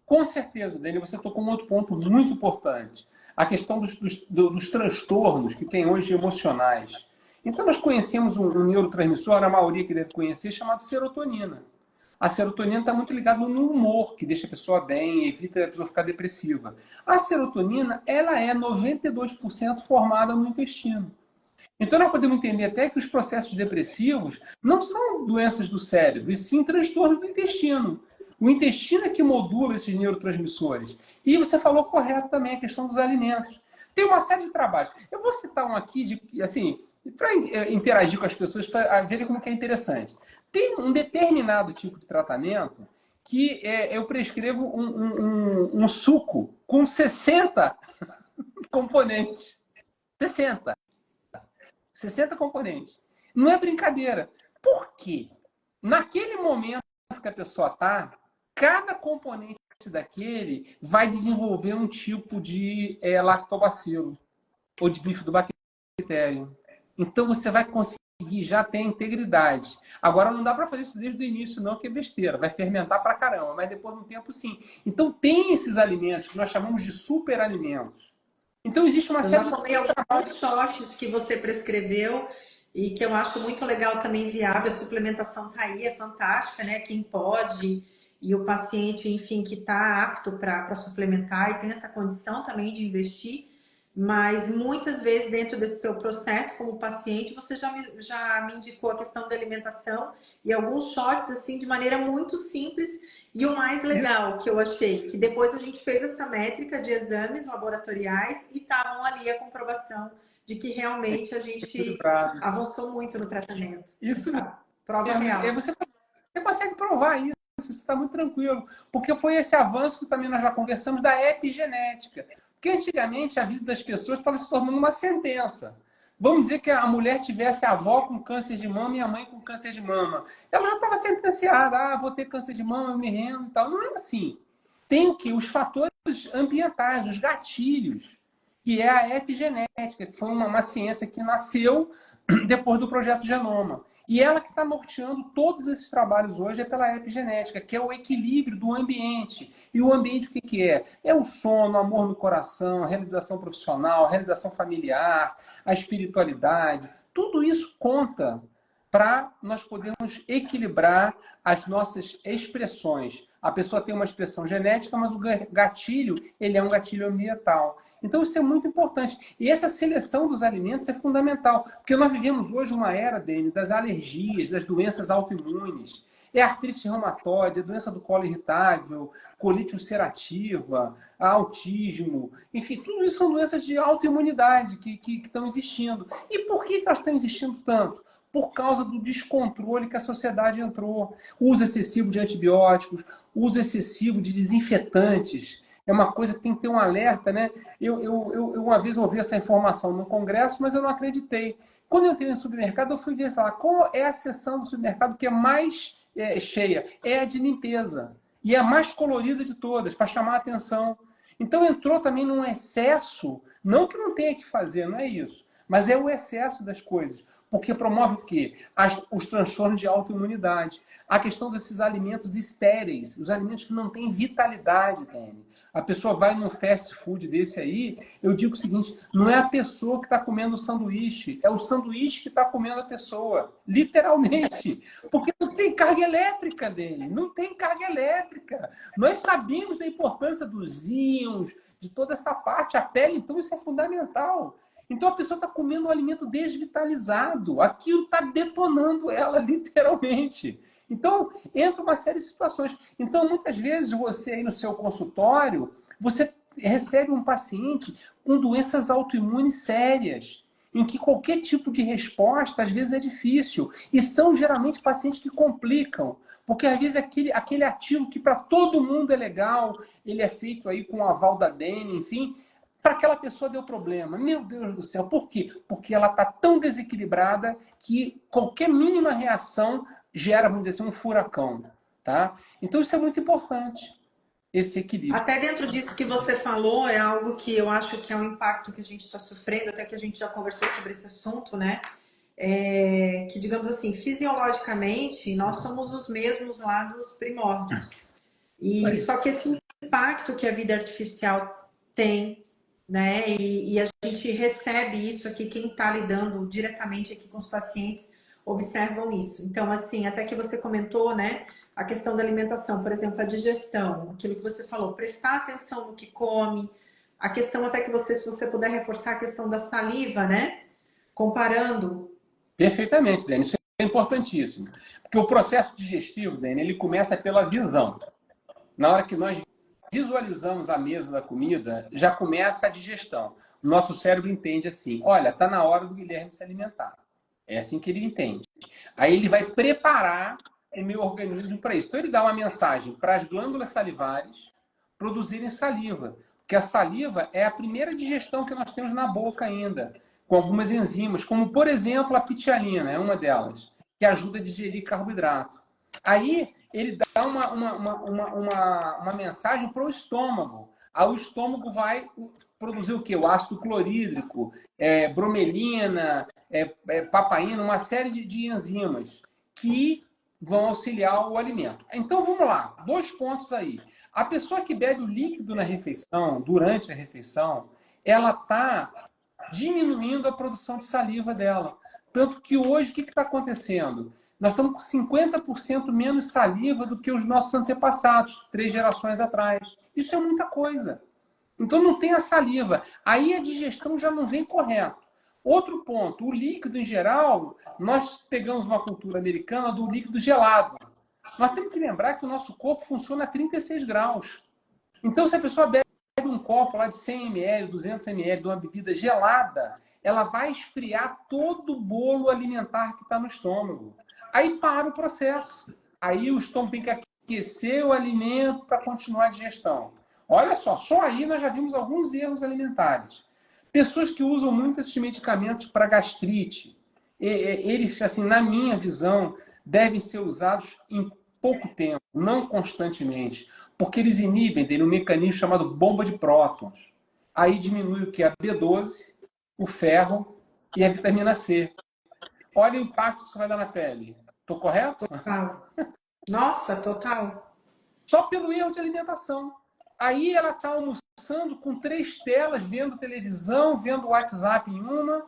Com certeza, Dani, você tocou um outro ponto muito importante. A questão dos transtornos que tem hoje emocionais. Então, nós conhecemos um neurotransmissor, a maioria que deve conhecer, chamado serotonina. A serotonina está muito ligada no humor, que deixa a pessoa bem, evita a pessoa ficar depressiva. A serotonina, ela é 92% formada no intestino. Então, nós podemos entender até que os processos depressivos não são doenças do cérebro, e sim transtornos do intestino. O intestino é que modula esses neurotransmissores. E você falou correto também a questão dos alimentos. Tem uma série de trabalhos. Eu vou citar um aqui, assim, para interagir com as pessoas, para verem como que é interessante. Tem um determinado tipo de tratamento que eu prescrevo um suco com 60 componentes. 60 componentes. Não é brincadeira. Por quê? Naquele momento que a pessoa está, cada componente daquele vai desenvolver um tipo de lactobacilo ou de bifidobactério. Então você vai conseguir já ter integridade. Agora não dá para fazer isso desde o início, não, que é besteira. Vai fermentar para caramba, mas depois de um tempo sim. Então tem esses alimentos que nós chamamos de superalimentos. Então existe uma Eu série já de... tomei alguns shots que você prescreveu e que eu acho muito legal também, viável. A suplementação tá aí, é fantástica, né? Quem pode e o paciente, enfim, que está apto para suplementar e tem essa condição também de investir. Mas muitas vezes, dentro desse seu processo como paciente, você já me indicou a questão da alimentação e alguns shots, assim, de maneira muito simples. E o mais legal que eu achei, que depois a gente fez essa métrica de exames laboratoriais e estavam ali a comprovação de que realmente a gente avançou muito no tratamento. Isso A prova mesmo. real. Você consegue provar isso, você está muito tranquilo. Porque foi esse avanço que também nós já conversamos da epigenética. Porque antigamente a vida das pessoas estava se tornando uma sentença. Vamos dizer que a mulher tivesse a avó com câncer de mama e a mãe com câncer de mama. Ela já estava sentenciada, vou ter câncer de mama, eu me rendo e tal. Não é assim. Tem o que? Os fatores ambientais, os gatilhos, que é a epigenética, que foi uma ciência que nasceu depois do projeto Genoma. E ela que está norteando todos esses trabalhos hoje é pela epigenética, que é o equilíbrio do ambiente. E o ambiente o que, que é? É o sono, o amor no coração, a realização profissional, a realização familiar, a espiritualidade. Tudo isso conta para nós podermos equilibrar as nossas expressões. A pessoa tem uma expressão genética, mas o gatilho, ele é um gatilho ambiental. Então isso é muito importante. E essa seleção dos alimentos é fundamental, porque nós vivemos hoje uma era, Dani, das alergias, das doenças autoimunes. É artrite reumatoide, é doença do colo irritável, colite ulcerativa, autismo. Enfim, tudo isso são doenças de autoimunidade que estão existindo. E por que elas estão existindo tanto? Por causa do descontrole que a sociedade entrou. Uso excessivo de antibióticos, uso excessivo de desinfetantes. É uma coisa que tem que ter um alerta, né? Eu uma vez ouvi essa informação no congresso, mas eu não acreditei. Quando eu entrei no supermercado, eu fui ver, sei lá, qual é a seção do supermercado que é mais cheia? É a de limpeza. E é a mais colorida de todas, para chamar a atenção. Então entrou também num excesso, não que não tenha que fazer, não é isso, mas é o excesso das coisas. Porque promove o quê? Os transtornos de autoimunidade. A questão desses alimentos estéreis, os alimentos que não têm vitalidade, Dani. A pessoa vai num fast food desse aí, eu digo o seguinte, não é a pessoa que está comendo o sanduíche, é o sanduíche que está comendo a pessoa. Literalmente. Porque não tem carga elétrica, Dani. Não tem carga elétrica. Nós sabemos da importância dos íons, de toda essa parte. A pele, então, isso é fundamental. Então a pessoa está comendo um alimento desvitalizado. Aquilo está detonando ela, literalmente. Então, entra uma série de situações. Então, muitas vezes, você aí no seu consultório, você recebe um paciente com doenças autoimunes sérias, em que qualquer tipo de resposta, às vezes, é difícil. E são, geralmente, pacientes que complicam. Porque, às vezes, aquele ativo que para todo mundo é legal, ele é feito aí com o aval da DENE, enfim, para aquela pessoa deu problema. Meu Deus do céu, por quê? Porque ela está tão desequilibrada que qualquer mínima reação gera, vamos dizer assim, um furacão. Tá? Então, isso é muito importante, esse equilíbrio. Até dentro disso que você falou, é algo que eu acho que é um impacto que a gente está sofrendo, até que a gente já conversou sobre esse assunto, né? Que, digamos assim, fisiologicamente, nós somos os mesmos lá dos primórdios. E só que esse impacto que a vida artificial tem, né? E a gente recebe isso aqui, quem está lidando diretamente aqui com os pacientes observam isso. Então, assim, até que você comentou, né? A questão da alimentação, por exemplo, a digestão, aquilo que você falou, prestar atenção no que come, a questão até que você, se você puder reforçar a questão da saliva, né? Comparando. Perfeitamente, Dani. Isso é importantíssimo. Porque o processo digestivo, Dani, ele começa pela visão. Na hora que nós visualizamos a mesa da comida, já começa a digestão. O nosso cérebro entende assim, olha, está na hora do Guilherme se alimentar. É assim que ele entende. Aí ele vai preparar o meu organismo para isso. Então ele dá uma mensagem para as glândulas salivares produzirem saliva. Porque a saliva é a primeira digestão que nós temos na boca ainda, com algumas enzimas, como por exemplo a pitialina, é uma delas, que ajuda a digerir carboidrato. Aí ele dá uma mensagem para o estômago. Aí o estômago vai produzir o quê? O ácido clorídrico, bromelina, papaina, uma série de enzimas que vão auxiliar o alimento. Então vamos lá, 2 pontos aí. A pessoa que bebe o líquido na refeição, durante a refeição, ela está diminuindo a produção de saliva dela. Tanto que hoje, o que está acontecendo? Nós estamos com 50% menos saliva do que os nossos antepassados, 3 gerações atrás. Isso é muita coisa. Então não tem a saliva. Aí a digestão já não vem correto. Outro ponto, o líquido em geral, nós pegamos uma cultura americana do líquido gelado. Nós temos que lembrar que o nosso corpo funciona a 36 graus. Então, se a pessoa bebe um copo lá de 100 ml, 200 ml de uma bebida gelada, ela vai esfriar todo o bolo alimentar que está no estômago. Aí para o processo. Aí o estômago tem que aquecer o alimento para continuar a digestão. Olha só aí nós já vimos alguns erros alimentares. Pessoas que usam muito esses medicamentos para gastrite, eles, assim, na minha visão, devem ser usados em pouco tempo, não constantemente, porque eles inibem um mecanismo chamado bomba de prótons. Aí diminui o que? A B12, o ferro e a vitamina C. Olha o impacto que isso vai dar na pele. Estou correto? Total. Nossa, total. Só pelo erro de alimentação. Aí ela está almoçando com 3 telas, vendo televisão, vendo WhatsApp em uma,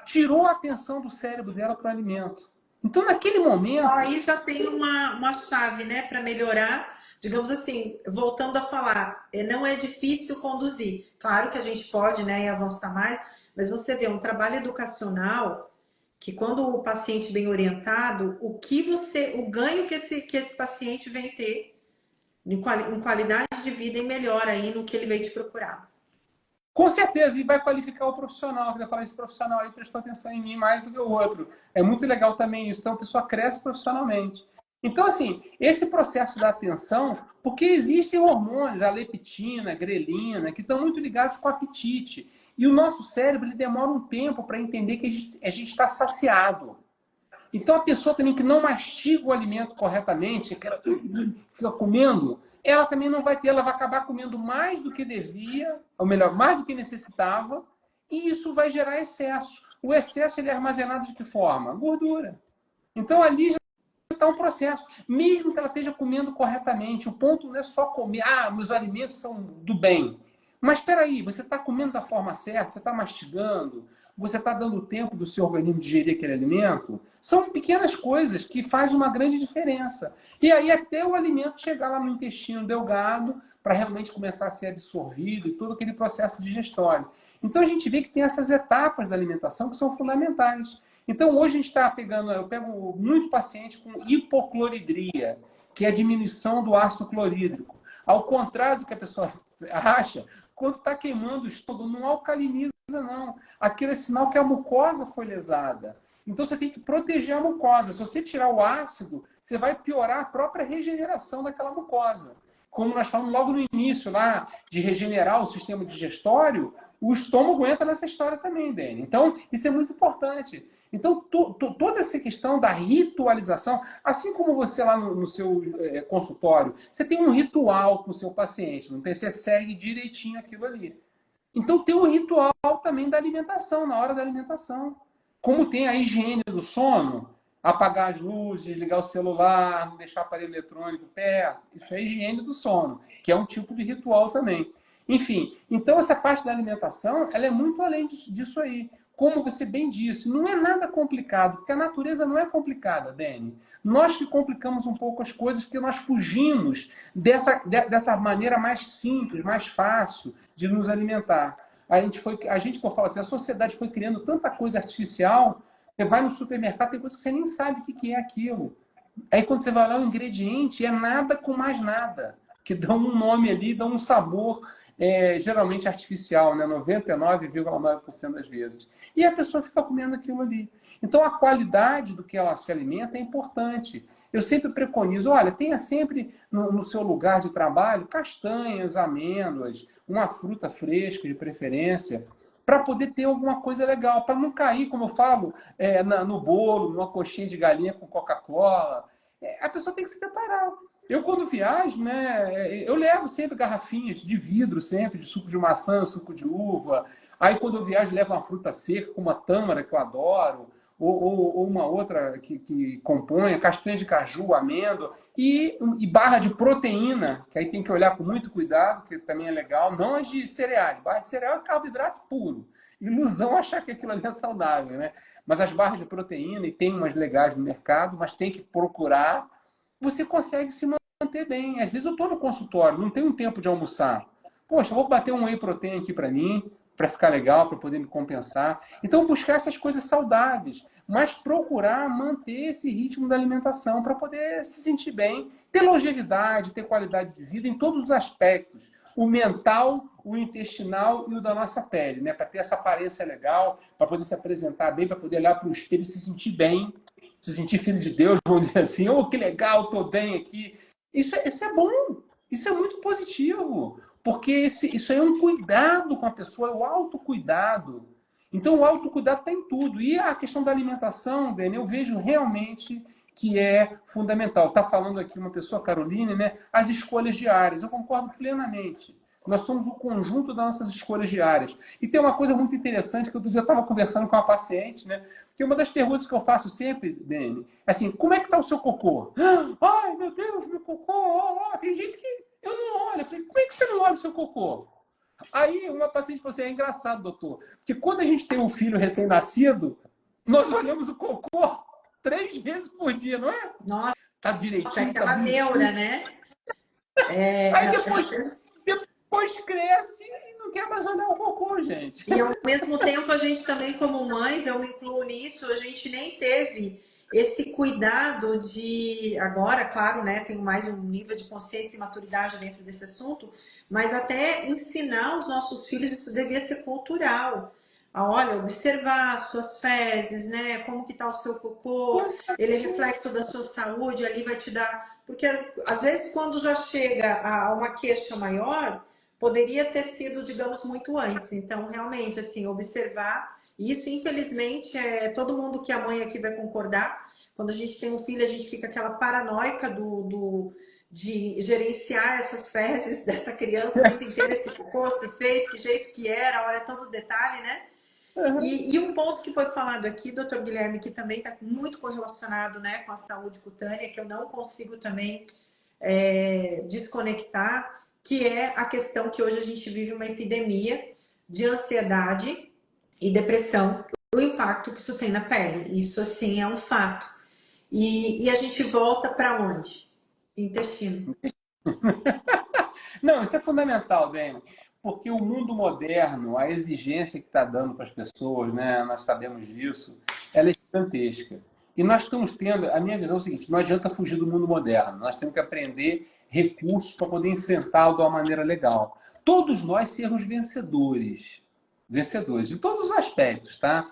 tirou a atenção do cérebro dela para o alimento. Então, naquele momento... Aí já tem uma chave, né, para melhorar. Digamos assim, voltando a falar, não é difícil conduzir. Claro que a gente pode, né, avançar mais, mas você vê um trabalho educacional que quando o paciente bem orientado, o ganho que esse paciente vem ter em qualidade de vida e melhor aí no que ele veio te procurar. Com certeza, e vai qualificar o profissional, que vai falar, esse profissional aí prestou atenção em mim mais do que o outro. É muito legal também isso, então a pessoa cresce profissionalmente. Então, assim, esse processo da atenção, porque existem hormônios, a leptina, a grelina, que estão muito ligados com o apetite. E o nosso cérebro ele demora um tempo para entender que a gente está saciado. Então, a pessoa também que não mastiga o alimento corretamente, que ela fica comendo, ela também não vai ter, ela vai acabar comendo mais do que devia, ou melhor, mais do que necessitava, e isso vai gerar excesso. O excesso ele é armazenado de que forma? Gordura. Então, ali já está um processo. Mesmo que ela esteja comendo corretamente, o ponto não é só comer, meus alimentos são do bem. Mas espera aí, você está comendo da forma certa, você está mastigando, você está dando tempo do seu organismo digerir aquele alimento? São pequenas coisas que fazem uma grande diferença. E aí até o alimento chegar lá no intestino delgado para realmente começar a ser absorvido e todo aquele processo digestório. Então a gente vê que tem essas etapas da alimentação que são fundamentais. Então hoje a gente está pegando, eu pego muito paciente com hipocloridria, que é a diminuição do ácido clorídrico. Ao contrário do que a pessoa acha, quando está queimando o estômago, não alcaliniza, não. Aquilo é sinal que a mucosa foi lesada. Então você tem que proteger a mucosa. Se você tirar o ácido, você vai piorar a própria regeneração daquela mucosa. Como nós falamos logo no início lá, de regenerar o sistema digestório, o estômago entra nessa história também, Dani. Então, isso é muito importante. Então, toda essa questão da ritualização, assim como você lá no seu consultório, você tem um ritual com o seu paciente, não tem? Você segue direitinho aquilo ali. Então, tem um ritual também da alimentação, na hora da alimentação. Como tem a higiene do sono, apagar as luzes, desligar o celular, não deixar o aparelho eletrônico perto, isso é higiene do sono, que é um tipo de ritual também. Enfim, então essa parte da alimentação, ela é muito além disso aí. Como você bem disse, não é nada complicado, porque a natureza não é complicada, Dani. Nós que complicamos um pouco as coisas, porque nós fugimos dessa maneira mais simples, mais fácil de nos alimentar. Que eu falo assim, a sociedade foi criando tanta coisa artificial, você vai no supermercado, tem coisa que você nem sabe o que é aquilo. Aí quando você vai lá, o ingrediente é nada com mais nada, que dá um nome ali, dá um sabor geralmente artificial, né? 99,9% das vezes. E a pessoa fica comendo aquilo ali. Então a qualidade do que ela se alimenta é importante. Eu sempre preconizo, olha, tenha sempre no seu lugar de trabalho castanhas, amêndoas, uma fruta fresca de preferência, para poder ter alguma coisa legal, para não cair, como eu falo, no bolo, numa coxinha de galinha com Coca-Cola. A pessoa tem que se preparar. Eu, quando viajo, né, eu levo sempre garrafinhas de vidro, sempre, de suco de maçã, suco de uva. Aí, quando eu viajo, levo uma fruta seca, como a tâmara, que eu adoro, ou uma outra que compõe, castanha de caju, amêndoa, e barra de proteína, que aí tem que olhar com muito cuidado, que também é legal, não as de cereais. Barra de cereal é carboidrato puro. Ilusão achar que aquilo ali é saudável, né? Mas as barras de proteína, e tem umas legais no mercado, mas tem que procurar, você consegue se manter bem. Às vezes eu estou no consultório, não tenho tempo de almoçar. Poxa, vou bater um whey protein aqui para mim, para ficar legal, para poder me compensar. Então, buscar essas coisas saudáveis, mas procurar manter esse ritmo da alimentação para poder se sentir bem, ter longevidade, ter qualidade de vida em todos os aspectos. O mental, o intestinal e o da nossa pele, né? Para ter essa aparência legal, para poder se apresentar bem, para poder olhar para o espelho e se sentir bem, se sentir filho de Deus, vamos dizer assim, oh, que legal, estou bem aqui. Isso é bom, isso é muito positivo, porque isso é um cuidado com a pessoa, é o autocuidado. Então, o autocuidado está em tudo. E a questão da alimentação, Dani, eu vejo realmente que é fundamental. Está falando aqui uma pessoa, Caroline, né? As escolhas diárias. Eu concordo plenamente. Nós somos o conjunto das nossas escolhas diárias. E tem uma coisa muito interessante que eu já estava conversando com uma paciente, né? Que uma das perguntas que eu faço sempre, Dani, é assim, como é que está o seu cocô? Ai, meu Deus, meu cocô. Tem gente que eu não olho. Eu falei, como é que você não olha o seu cocô? Aí uma paciente falou assim, é engraçado, doutor, porque quando a gente tem um filho recém-nascido, nós olhamos o cocô 3 vezes por dia, não é? Nossa, Tá direitinho, tá aquela bonitinho. neura, né? Aí depois cresce e não quer mais olhar o cocô, gente. E ao mesmo tempo, a gente também, como mães, eu me incluo nisso, a gente nem teve esse cuidado de. Agora, claro, né? Tenho mais um nível de consciência e maturidade dentro desse assunto, mas até ensinar os nossos filhos, isso devia ser cultural. Olha, observar as suas fezes, né? Como que tá o seu cocô, ele é reflexo da sua saúde, ali vai te dar. Porque às vezes, quando já chega a uma queixa maior, poderia ter sido, digamos, muito antes. Então, realmente, assim, observar. Isso, infelizmente, todo mundo que é mãe aqui vai concordar. Quando a gente tem um filho, a gente fica aquela paranoica de gerenciar essas fezes dessa criança o tempo inteiro, esse cocô, se fez, que jeito que era, olha todo o detalhe, né? E um ponto que foi falado aqui, doutor Guilherme, que também está muito correlacionado, né, com a saúde cutânea, que eu não consigo também desconectar, que é a questão que hoje a gente vive uma epidemia de ansiedade e depressão, o impacto que isso tem na pele. Isso, assim, é um fato. E a gente volta para onde? Intestino. Não, isso é fundamental, Dani, porque o mundo moderno, a exigência que está dando para as pessoas, né, nós sabemos disso, ela é gigantesca. E nós estamos tendo, a minha visão é o seguinte, não adianta fugir do mundo moderno, nós temos que aprender recursos para poder enfrentá-lo de uma maneira legal. Todos nós sermos vencedores, vencedores, em todos os aspectos, tá?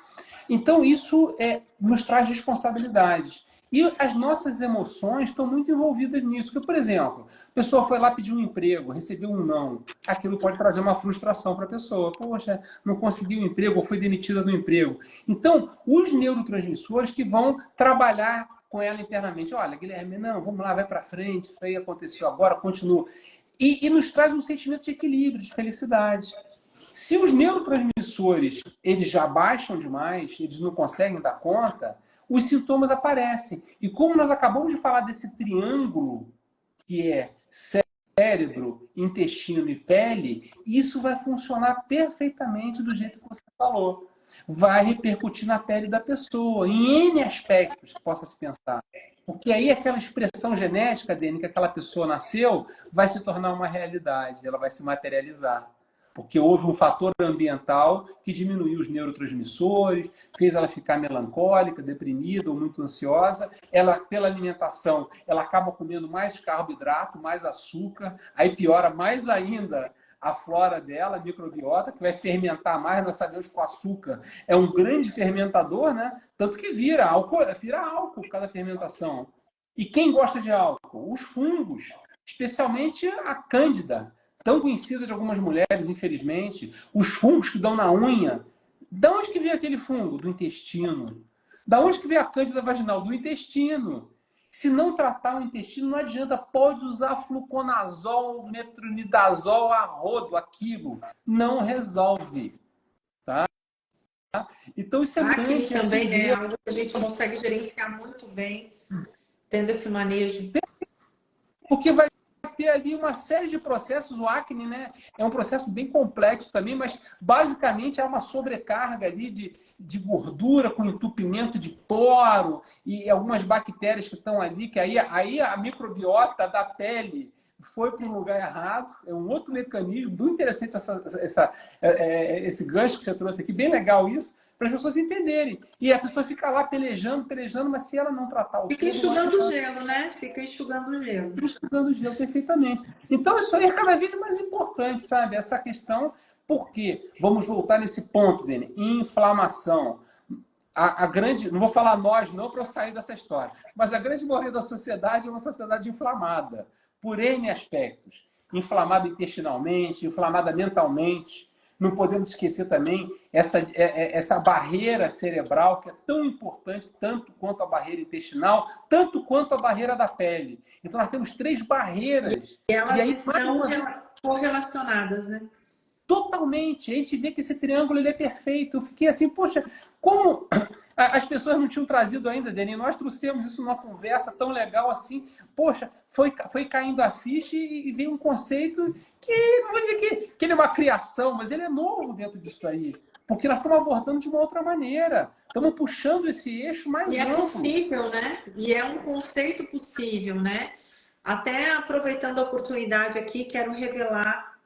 Então isso nos traz responsabilidades. E as nossas emoções estão muito envolvidas nisso. Porque, por exemplo, a pessoa foi lá pedir um emprego, recebeu um não. Aquilo pode trazer uma frustração para a pessoa. Poxa, não conseguiu um emprego ou foi demitida do emprego. Então, os neurotransmissores que vão trabalhar com ela internamente. Olha, Guilherme, não, vamos lá, vai para frente, isso aí aconteceu agora, continua. E nos traz um sentimento de equilíbrio, de felicidade. Se os neurotransmissores eles já baixam demais, eles não conseguem dar conta, os sintomas aparecem. E como nós acabamos de falar desse triângulo que é cérebro, intestino e pele, isso vai funcionar perfeitamente do jeito que você falou. Vai repercutir na pele da pessoa, em N aspectos que possa se pensar. Porque aí aquela expressão genética, Dani, que aquela pessoa nasceu, vai se tornar uma realidade, ela vai se materializar. Porque houve um fator ambiental que diminuiu os neurotransmissores, fez ela ficar melancólica, deprimida ou muito ansiosa. Ela, pela alimentação, ela acaba comendo mais carboidrato, mais açúcar, aí piora mais ainda a flora dela, a microbiota, que vai fermentar mais. Nós sabemos que o açúcar é um grande fermentador, né? Tanto que vira álcool por causa da fermentação. E quem gosta de álcool? Os fungos, especialmente a cândida, tão conhecida de algumas mulheres, infelizmente, os fungos que dão na unha. Da onde que vem aquele fungo? Do intestino. Da onde que vem a cândida vaginal? Do intestino. Se não tratar o intestino, não adianta. Pode usar fluconazol, metronidazol, a rodo, aquilo. Não resolve. Tá? Então, isso é Acne muito também é algo que a gente consegue gerenciar muito bem, tendo esse manejo. Porque vai ter ali uma série de processos. O acne, né, é um processo bem complexo também, mas basicamente é uma sobrecarga ali de gordura com entupimento de poro e algumas bactérias que estão ali, que aí a microbiota da pele foi para um lugar errado. É um outro mecanismo, muito interessante esse gancho que você trouxe aqui, bem legal isso, para as pessoas entenderem. E a pessoa fica lá pelejando, mas se ela não tratar o Fica enxugando o gelo, né? Fica enxugando o gelo. enxugando o gelo perfeitamente. Então, isso aí é cada vez mais importante, sabe? Essa questão, por quê? Vamos voltar nesse ponto, Dani. Inflamação. A grande, não vou falar nós não para eu sair dessa história, mas a grande maioria da sociedade é uma sociedade inflamada, por N aspectos. Inflamada intestinalmente, inflamada mentalmente. Não podemos esquecer também essa barreira cerebral que é tão importante, tanto quanto a barreira intestinal, tanto quanto a barreira da pele. Então, nós temos três barreiras. E elas E aí, estão correlacionadas, né? totalmente. A gente vê que esse triângulo ele é perfeito. Eu fiquei assim, poxa, como as pessoas não tinham trazido ainda, Dani? Nós trouxemos isso numa conversa tão legal assim. Poxa, foi caindo a ficha e veio um conceito que, não vou dizer que ele é uma criação, mas ele é novo dentro disso aí. Porque nós estamos abordando de uma outra maneira. Estamos puxando esse eixo mais E amplo. é possível, né? E é um conceito possível, né? Até aproveitando a oportunidade aqui, quero revelar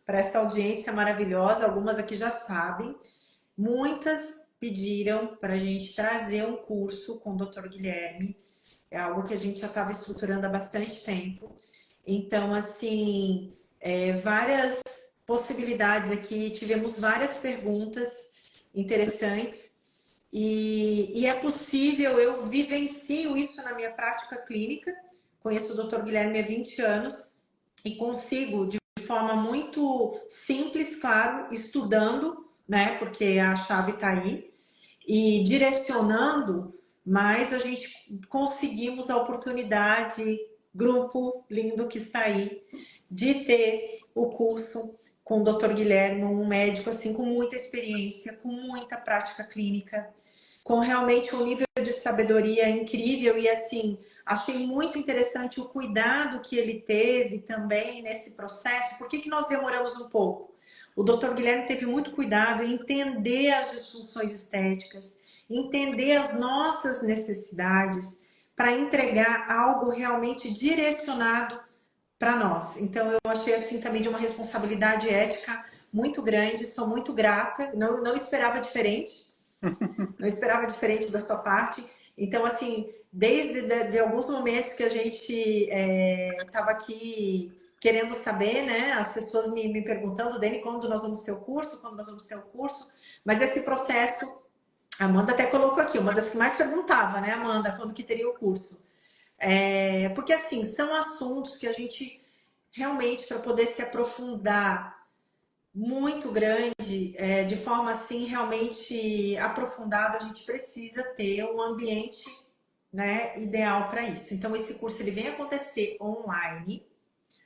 para esta audiência maravilhosa, algumas aqui já sabem, muitas pediram para a gente trazer um curso com o Dr. Guilherme, é algo que a gente já estava estruturando há bastante tempo. Então, assim, várias possibilidades aqui, tivemos várias perguntas interessantes e é possível, eu vivencio isso na minha prática clínica, conheço o Dr. Guilherme há 20 anos e consigo, de forma muito simples, claro, estudando, né? Porque a chave está aí, e direcionando, mas a gente conseguimos a oportunidade, grupo lindo que está aí, de ter o curso com o Dr. Guilherme, um médico assim com muita experiência, com muita prática clínica, com realmente um nível de sabedoria incrível e assim, Achei muito interessante o cuidado que ele teve também nesse processo. Por que que nós demoramos um pouco? O Dr. Guilherme teve muito cuidado em entender as disfunções estéticas, entender as nossas necessidades para entregar algo realmente direcionado para nós. Então, eu achei assim também de uma responsabilidade ética muito grande, sou muito grata, não esperava diferente, não esperava diferente da sua parte. Então, assim, desde de alguns momentos que a gente estava aqui querendo saber, né? As pessoas me perguntando, Dani, quando nós vamos ter o curso, quando nós vamos ter o curso. Mas esse processo, a Amanda até colocou aqui, uma das que mais perguntava, né, Amanda, quando que teria o curso. Porque, assim, são assuntos que a gente realmente, para poder se aprofundar muito grande, de forma assim realmente aprofundada, a gente precisa ter um ambiente, né, ideal para isso. Então, esse curso ele vem acontecer online,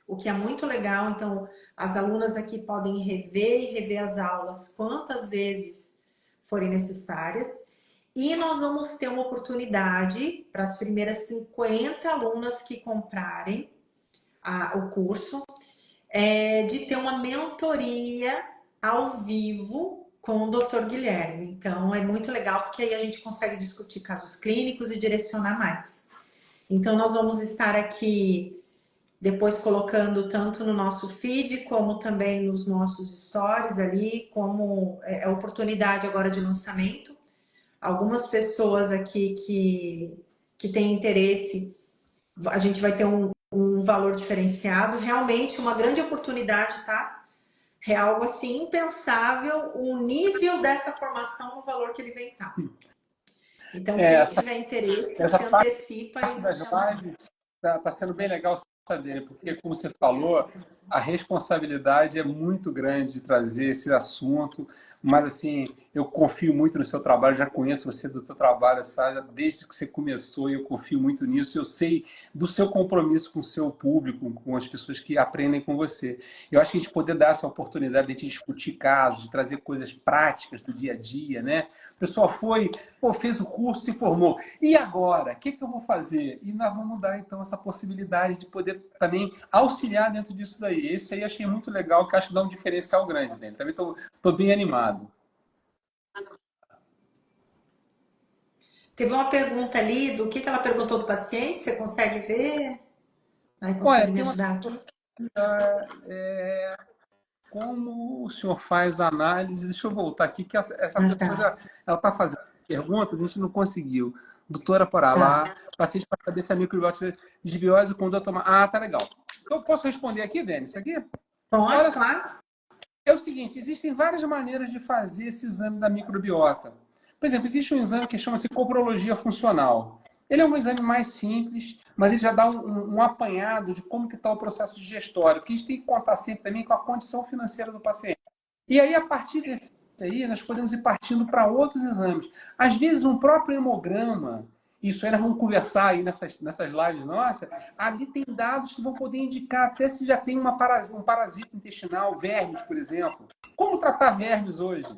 o que é muito legal. Então, as alunas aqui podem rever e rever as aulas quantas vezes forem necessárias. E nós vamos ter uma oportunidade para as primeiras 50 alunas que comprarem o curso, de ter uma mentoria ao vivo com o Dr. Guilherme. Então, é muito legal, porque aí a gente consegue discutir casos clínicos e direcionar mais. Então, nós vamos estar aqui depois colocando tanto no nosso feed, como também nos nossos stories ali, como é oportunidade agora de lançamento. Algumas pessoas aqui que têm interesse, a gente vai ter um valor diferenciado. Realmente uma grande oportunidade, tá? É algo assim impensável o nível dessa formação no valor que ele vem estar. Então, quem tiver interesse, essa se antecipa parte e das nos chama. lives está sendo bem legal saber, porque, como você falou, a responsabilidade é muito grande de trazer esse assunto, mas, assim, eu confio muito no seu trabalho, já conheço você do seu trabalho, sabe? Desde que você começou, e eu confio muito nisso, eu sei do seu compromisso com o seu público, com as pessoas que aprendem com você. Eu acho que a gente poder dar essa oportunidade de discutir casos, de trazer coisas práticas do dia a dia, né? A pessoa foi, fez o curso, se formou. E agora? O que eu vou fazer? E nós vamos dar, então, essa possibilidade de poder também auxiliar dentro disso daí. Esse aí achei muito legal, que acho que dá um diferencial grande dele. Também estou bem animado. Teve uma pergunta ali do que ela perguntou do paciente, você consegue ver? Aí consegue Olha, me tem uma ajudar aqui? como o senhor faz a análise? Deixa eu voltar aqui, que essa Ah, pessoa tá. já ela está fazendo perguntas, a gente não conseguiu. Doutora Tá. Poralá, paciente para saber se a microbiota de desbiose com tomar. Ah, tá legal. Eu posso responder aqui, Denis, isso aqui? Pode, Olha só, claro. é o seguinte, existem várias maneiras de fazer esse exame da microbiota. Por exemplo, existe um exame que chama-se coprologia funcional. Ele é um exame mais simples, mas ele já dá um apanhado de como que está o processo digestório, porque a gente tem que contar sempre também com a condição financeira do paciente. E aí, a partir desse aí, nós podemos ir partindo para outros exames. Às vezes, um próprio hemograma, isso aí nós vamos conversar aí nessas lives nossas, ali tem dados que vão poder indicar até se já tem um parasita intestinal, vermes, por exemplo. Como tratar vermes hoje?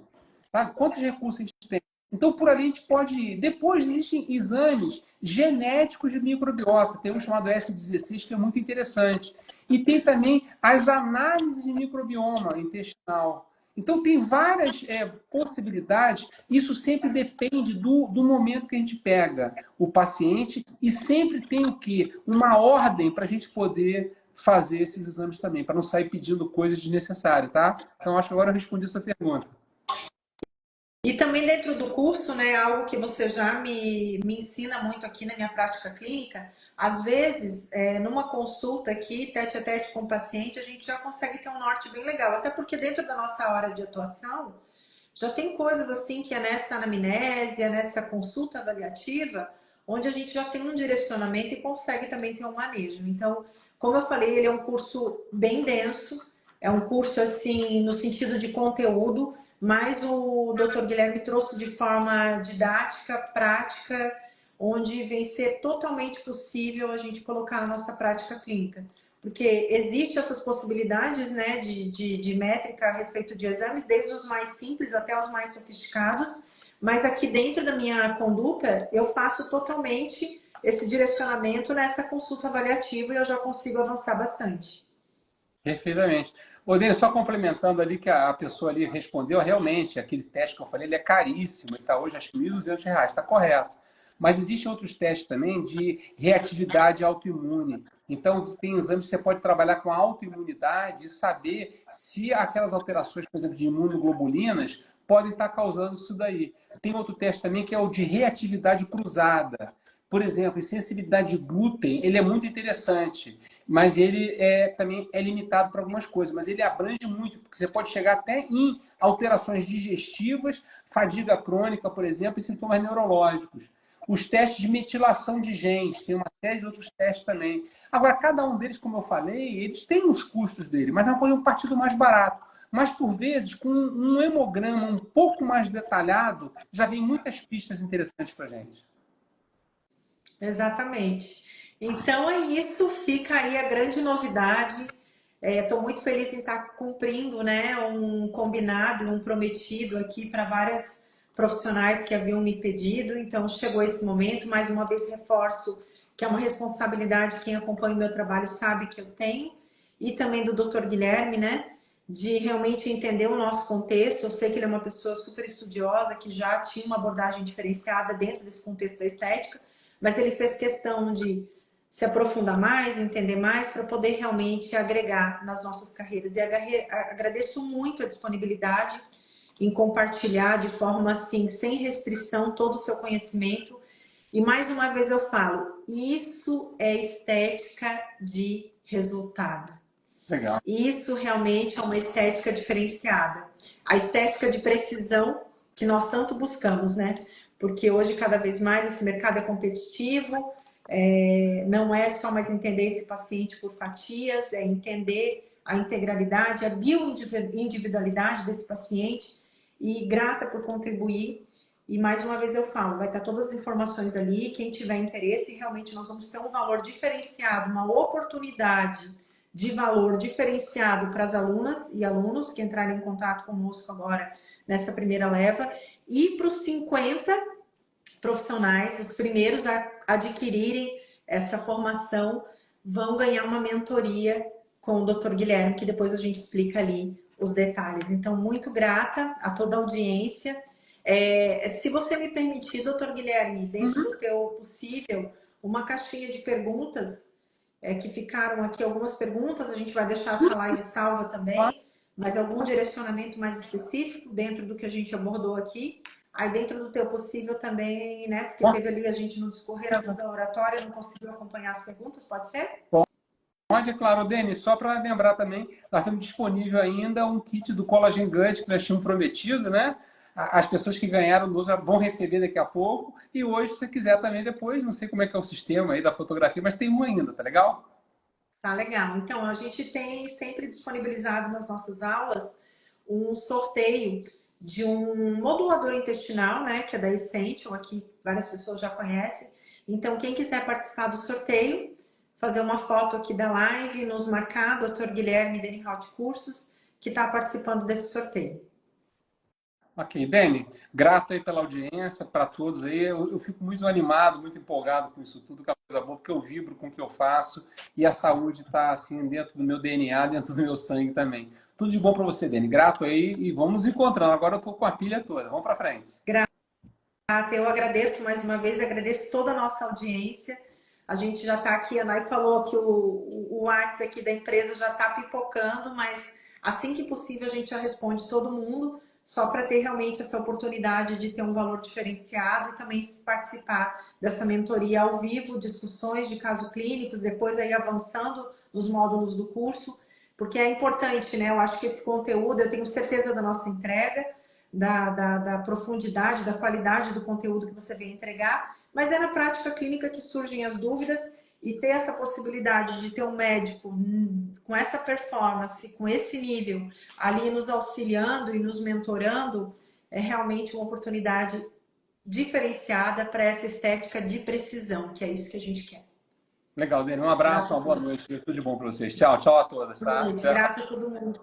Tá? Quantos recursos a gente tem? Então, por ali a gente pode ir. Depois existem exames genéticos de microbiota. Tem um chamado S16, que é muito interessante. E tem também as análises de microbioma intestinal. Então, tem várias possibilidades. Isso sempre depende do momento que a gente pega o paciente e sempre tem o quê? Uma ordem para a gente poder fazer esses exames também, para não sair pedindo coisas desnecessárias, tá? Então, acho que agora eu respondi a sua pergunta. E também dentro do curso, né, algo que você já me ensina muito aqui na minha prática clínica, às vezes, numa consulta aqui, tete a tete com o paciente, a gente já consegue ter um norte bem legal. Até porque dentro da nossa hora de atuação, já tem coisas assim que é nessa anamnese, é nessa consulta avaliativa, onde a gente já tem um direcionamento e consegue também ter um manejo. Então, como eu falei, ele é um curso bem denso, é um curso assim no sentido de conteúdo, mas o Dr. Guilherme trouxe de forma didática, prática, onde vem ser totalmente possível a gente colocar na nossa prática clínica. Porque existem essas possibilidades, né, de métrica a respeito de exames, desde os mais simples até os mais sofisticados, mas aqui dentro da minha conduta eu faço totalmente esse direcionamento nessa consulta avaliativa e eu já consigo avançar bastante. Perfeitamente. Ô, Denis, só complementando ali que a pessoa ali respondeu, realmente, aquele teste que eu falei, ele é caríssimo, ele está hoje acho que R$ 1.200, está correto. Mas existem outros testes também de reatividade autoimune. Então, tem exames que você pode trabalhar com a autoimunidade e saber se aquelas alterações, por exemplo, de imunoglobulinas, podem estar causando isso daí. Tem outro teste também que é o de reatividade cruzada. Por exemplo, insensibilidade de glúten, ele é muito interessante, mas ele também é limitado para algumas coisas, mas ele abrange muito, porque você pode chegar até em alterações digestivas, fadiga crônica, por exemplo, e sintomas neurológicos. Os testes de metilação de genes, tem uma série de outros testes também. Agora, cada um deles, como eu falei, eles têm os custos dele, mas não podem partir do mais barato. Mas, por vezes, com um hemograma um pouco mais detalhado, já vem muitas pistas interessantes para a gente. Exatamente. Então é isso, fica aí a grande novidade. Estou muito feliz em estar cumprindo, né, um combinado, um prometido aqui para várias profissionais que haviam me pedido. Então chegou esse momento. Mais uma vez reforço que é uma responsabilidade, quem acompanha o meu trabalho sabe que eu tenho, e também do Dr. Guilherme, né, de realmente entender o nosso contexto. Eu sei que ele é uma pessoa super estudiosa, que já tinha uma abordagem diferenciada dentro desse contexto da estética, mas ele fez questão de se aprofundar mais, entender mais, para poder realmente agregar nas nossas carreiras. E agradeço muito a disponibilidade em compartilhar de forma assim, sem restrição, todo o seu conhecimento. E mais uma vez eu falo, isso é estética de resultado. Legal. Isso realmente é uma estética diferenciada. A estética de precisão que nós tanto buscamos, né? Porque hoje, cada vez mais, esse mercado é competitivo, não é só mais entender esse paciente por fatias, é entender a integralidade, a bioindividualidade desse paciente, e grata por contribuir. E mais uma vez eu falo, vai estar todas as informações ali, quem tiver interesse, realmente nós vamos ter um valor diferenciado, uma oportunidade de valor diferenciado para as alunas e alunos que entrarem em contato conosco agora nessa primeira leva, e para os 50 profissionais, os primeiros a adquirirem essa formação, vão ganhar uma mentoria com o Dr. Guilherme, que depois a gente explica ali os detalhes. Então, muito grata a toda a audiência. Se você me permitir, Dr. Guilherme, dentro do teu possível, uma caixinha de perguntas, que ficaram aqui algumas perguntas, a gente vai deixar essa live salva também, mas algum direcionamento mais específico dentro do que a gente abordou aqui. Aí dentro do teu possível também, né? Porque teve ali a gente no discorrer da oratória, não conseguiu acompanhar as perguntas, pode ser? Pode, é claro, Denis, só para lembrar também, nós temos disponível ainda um kit do Collagen Gut que nós tínhamos prometido, né? As pessoas que ganharam vão receber daqui a pouco. E hoje, se você quiser também depois, não sei como é que é o sistema aí da fotografia, mas tem um ainda, tá legal? Tá legal. Então, a gente tem sempre disponibilizado nas nossas aulas um sorteio de um modulador intestinal, né? Que é da Essential, aqui várias pessoas já conhecem. Então, quem quiser participar do sorteio, fazer uma foto aqui da live, nos marcar, Dr. Guilherme Denhout Cursos, que está participando desse sorteio. Ok, Dani, grato aí pela audiência, para todos aí. Eu fico muito animado, muito empolgado com isso tudo, que é uma coisa boa, porque eu vibro com o que eu faço e a saúde está assim dentro do meu DNA, dentro do meu sangue também. Tudo de bom para você, Dani. Grato aí e vamos encontrando. Agora eu estou com a pilha toda. Vamos para frente. Grata, eu agradeço mais uma vez, agradeço toda a nossa audiência. A gente já está aqui, a Nay falou que o WhatsApp aqui da empresa já está pipocando, mas assim que possível a gente já responde todo mundo, só para ter realmente essa oportunidade de ter um valor diferenciado e também participar dessa mentoria ao vivo, discussões de casos clínicos, depois aí avançando nos módulos do curso, porque é importante, né? Eu acho que esse conteúdo, eu tenho certeza da nossa entrega, da profundidade, da qualidade do conteúdo que você vem entregar, mas é na prática clínica que surgem as dúvidas, e ter essa possibilidade de ter um médico com essa performance, com esse nível, ali nos auxiliando e nos mentorando, é realmente uma oportunidade diferenciada para essa estética de precisão, que é isso que a gente quer. Legal, Dani. Um abraço, uma boa noite. Tudo de bom para vocês. Tchau, tchau a todas, tá? Boa noite, grata a todo mundo.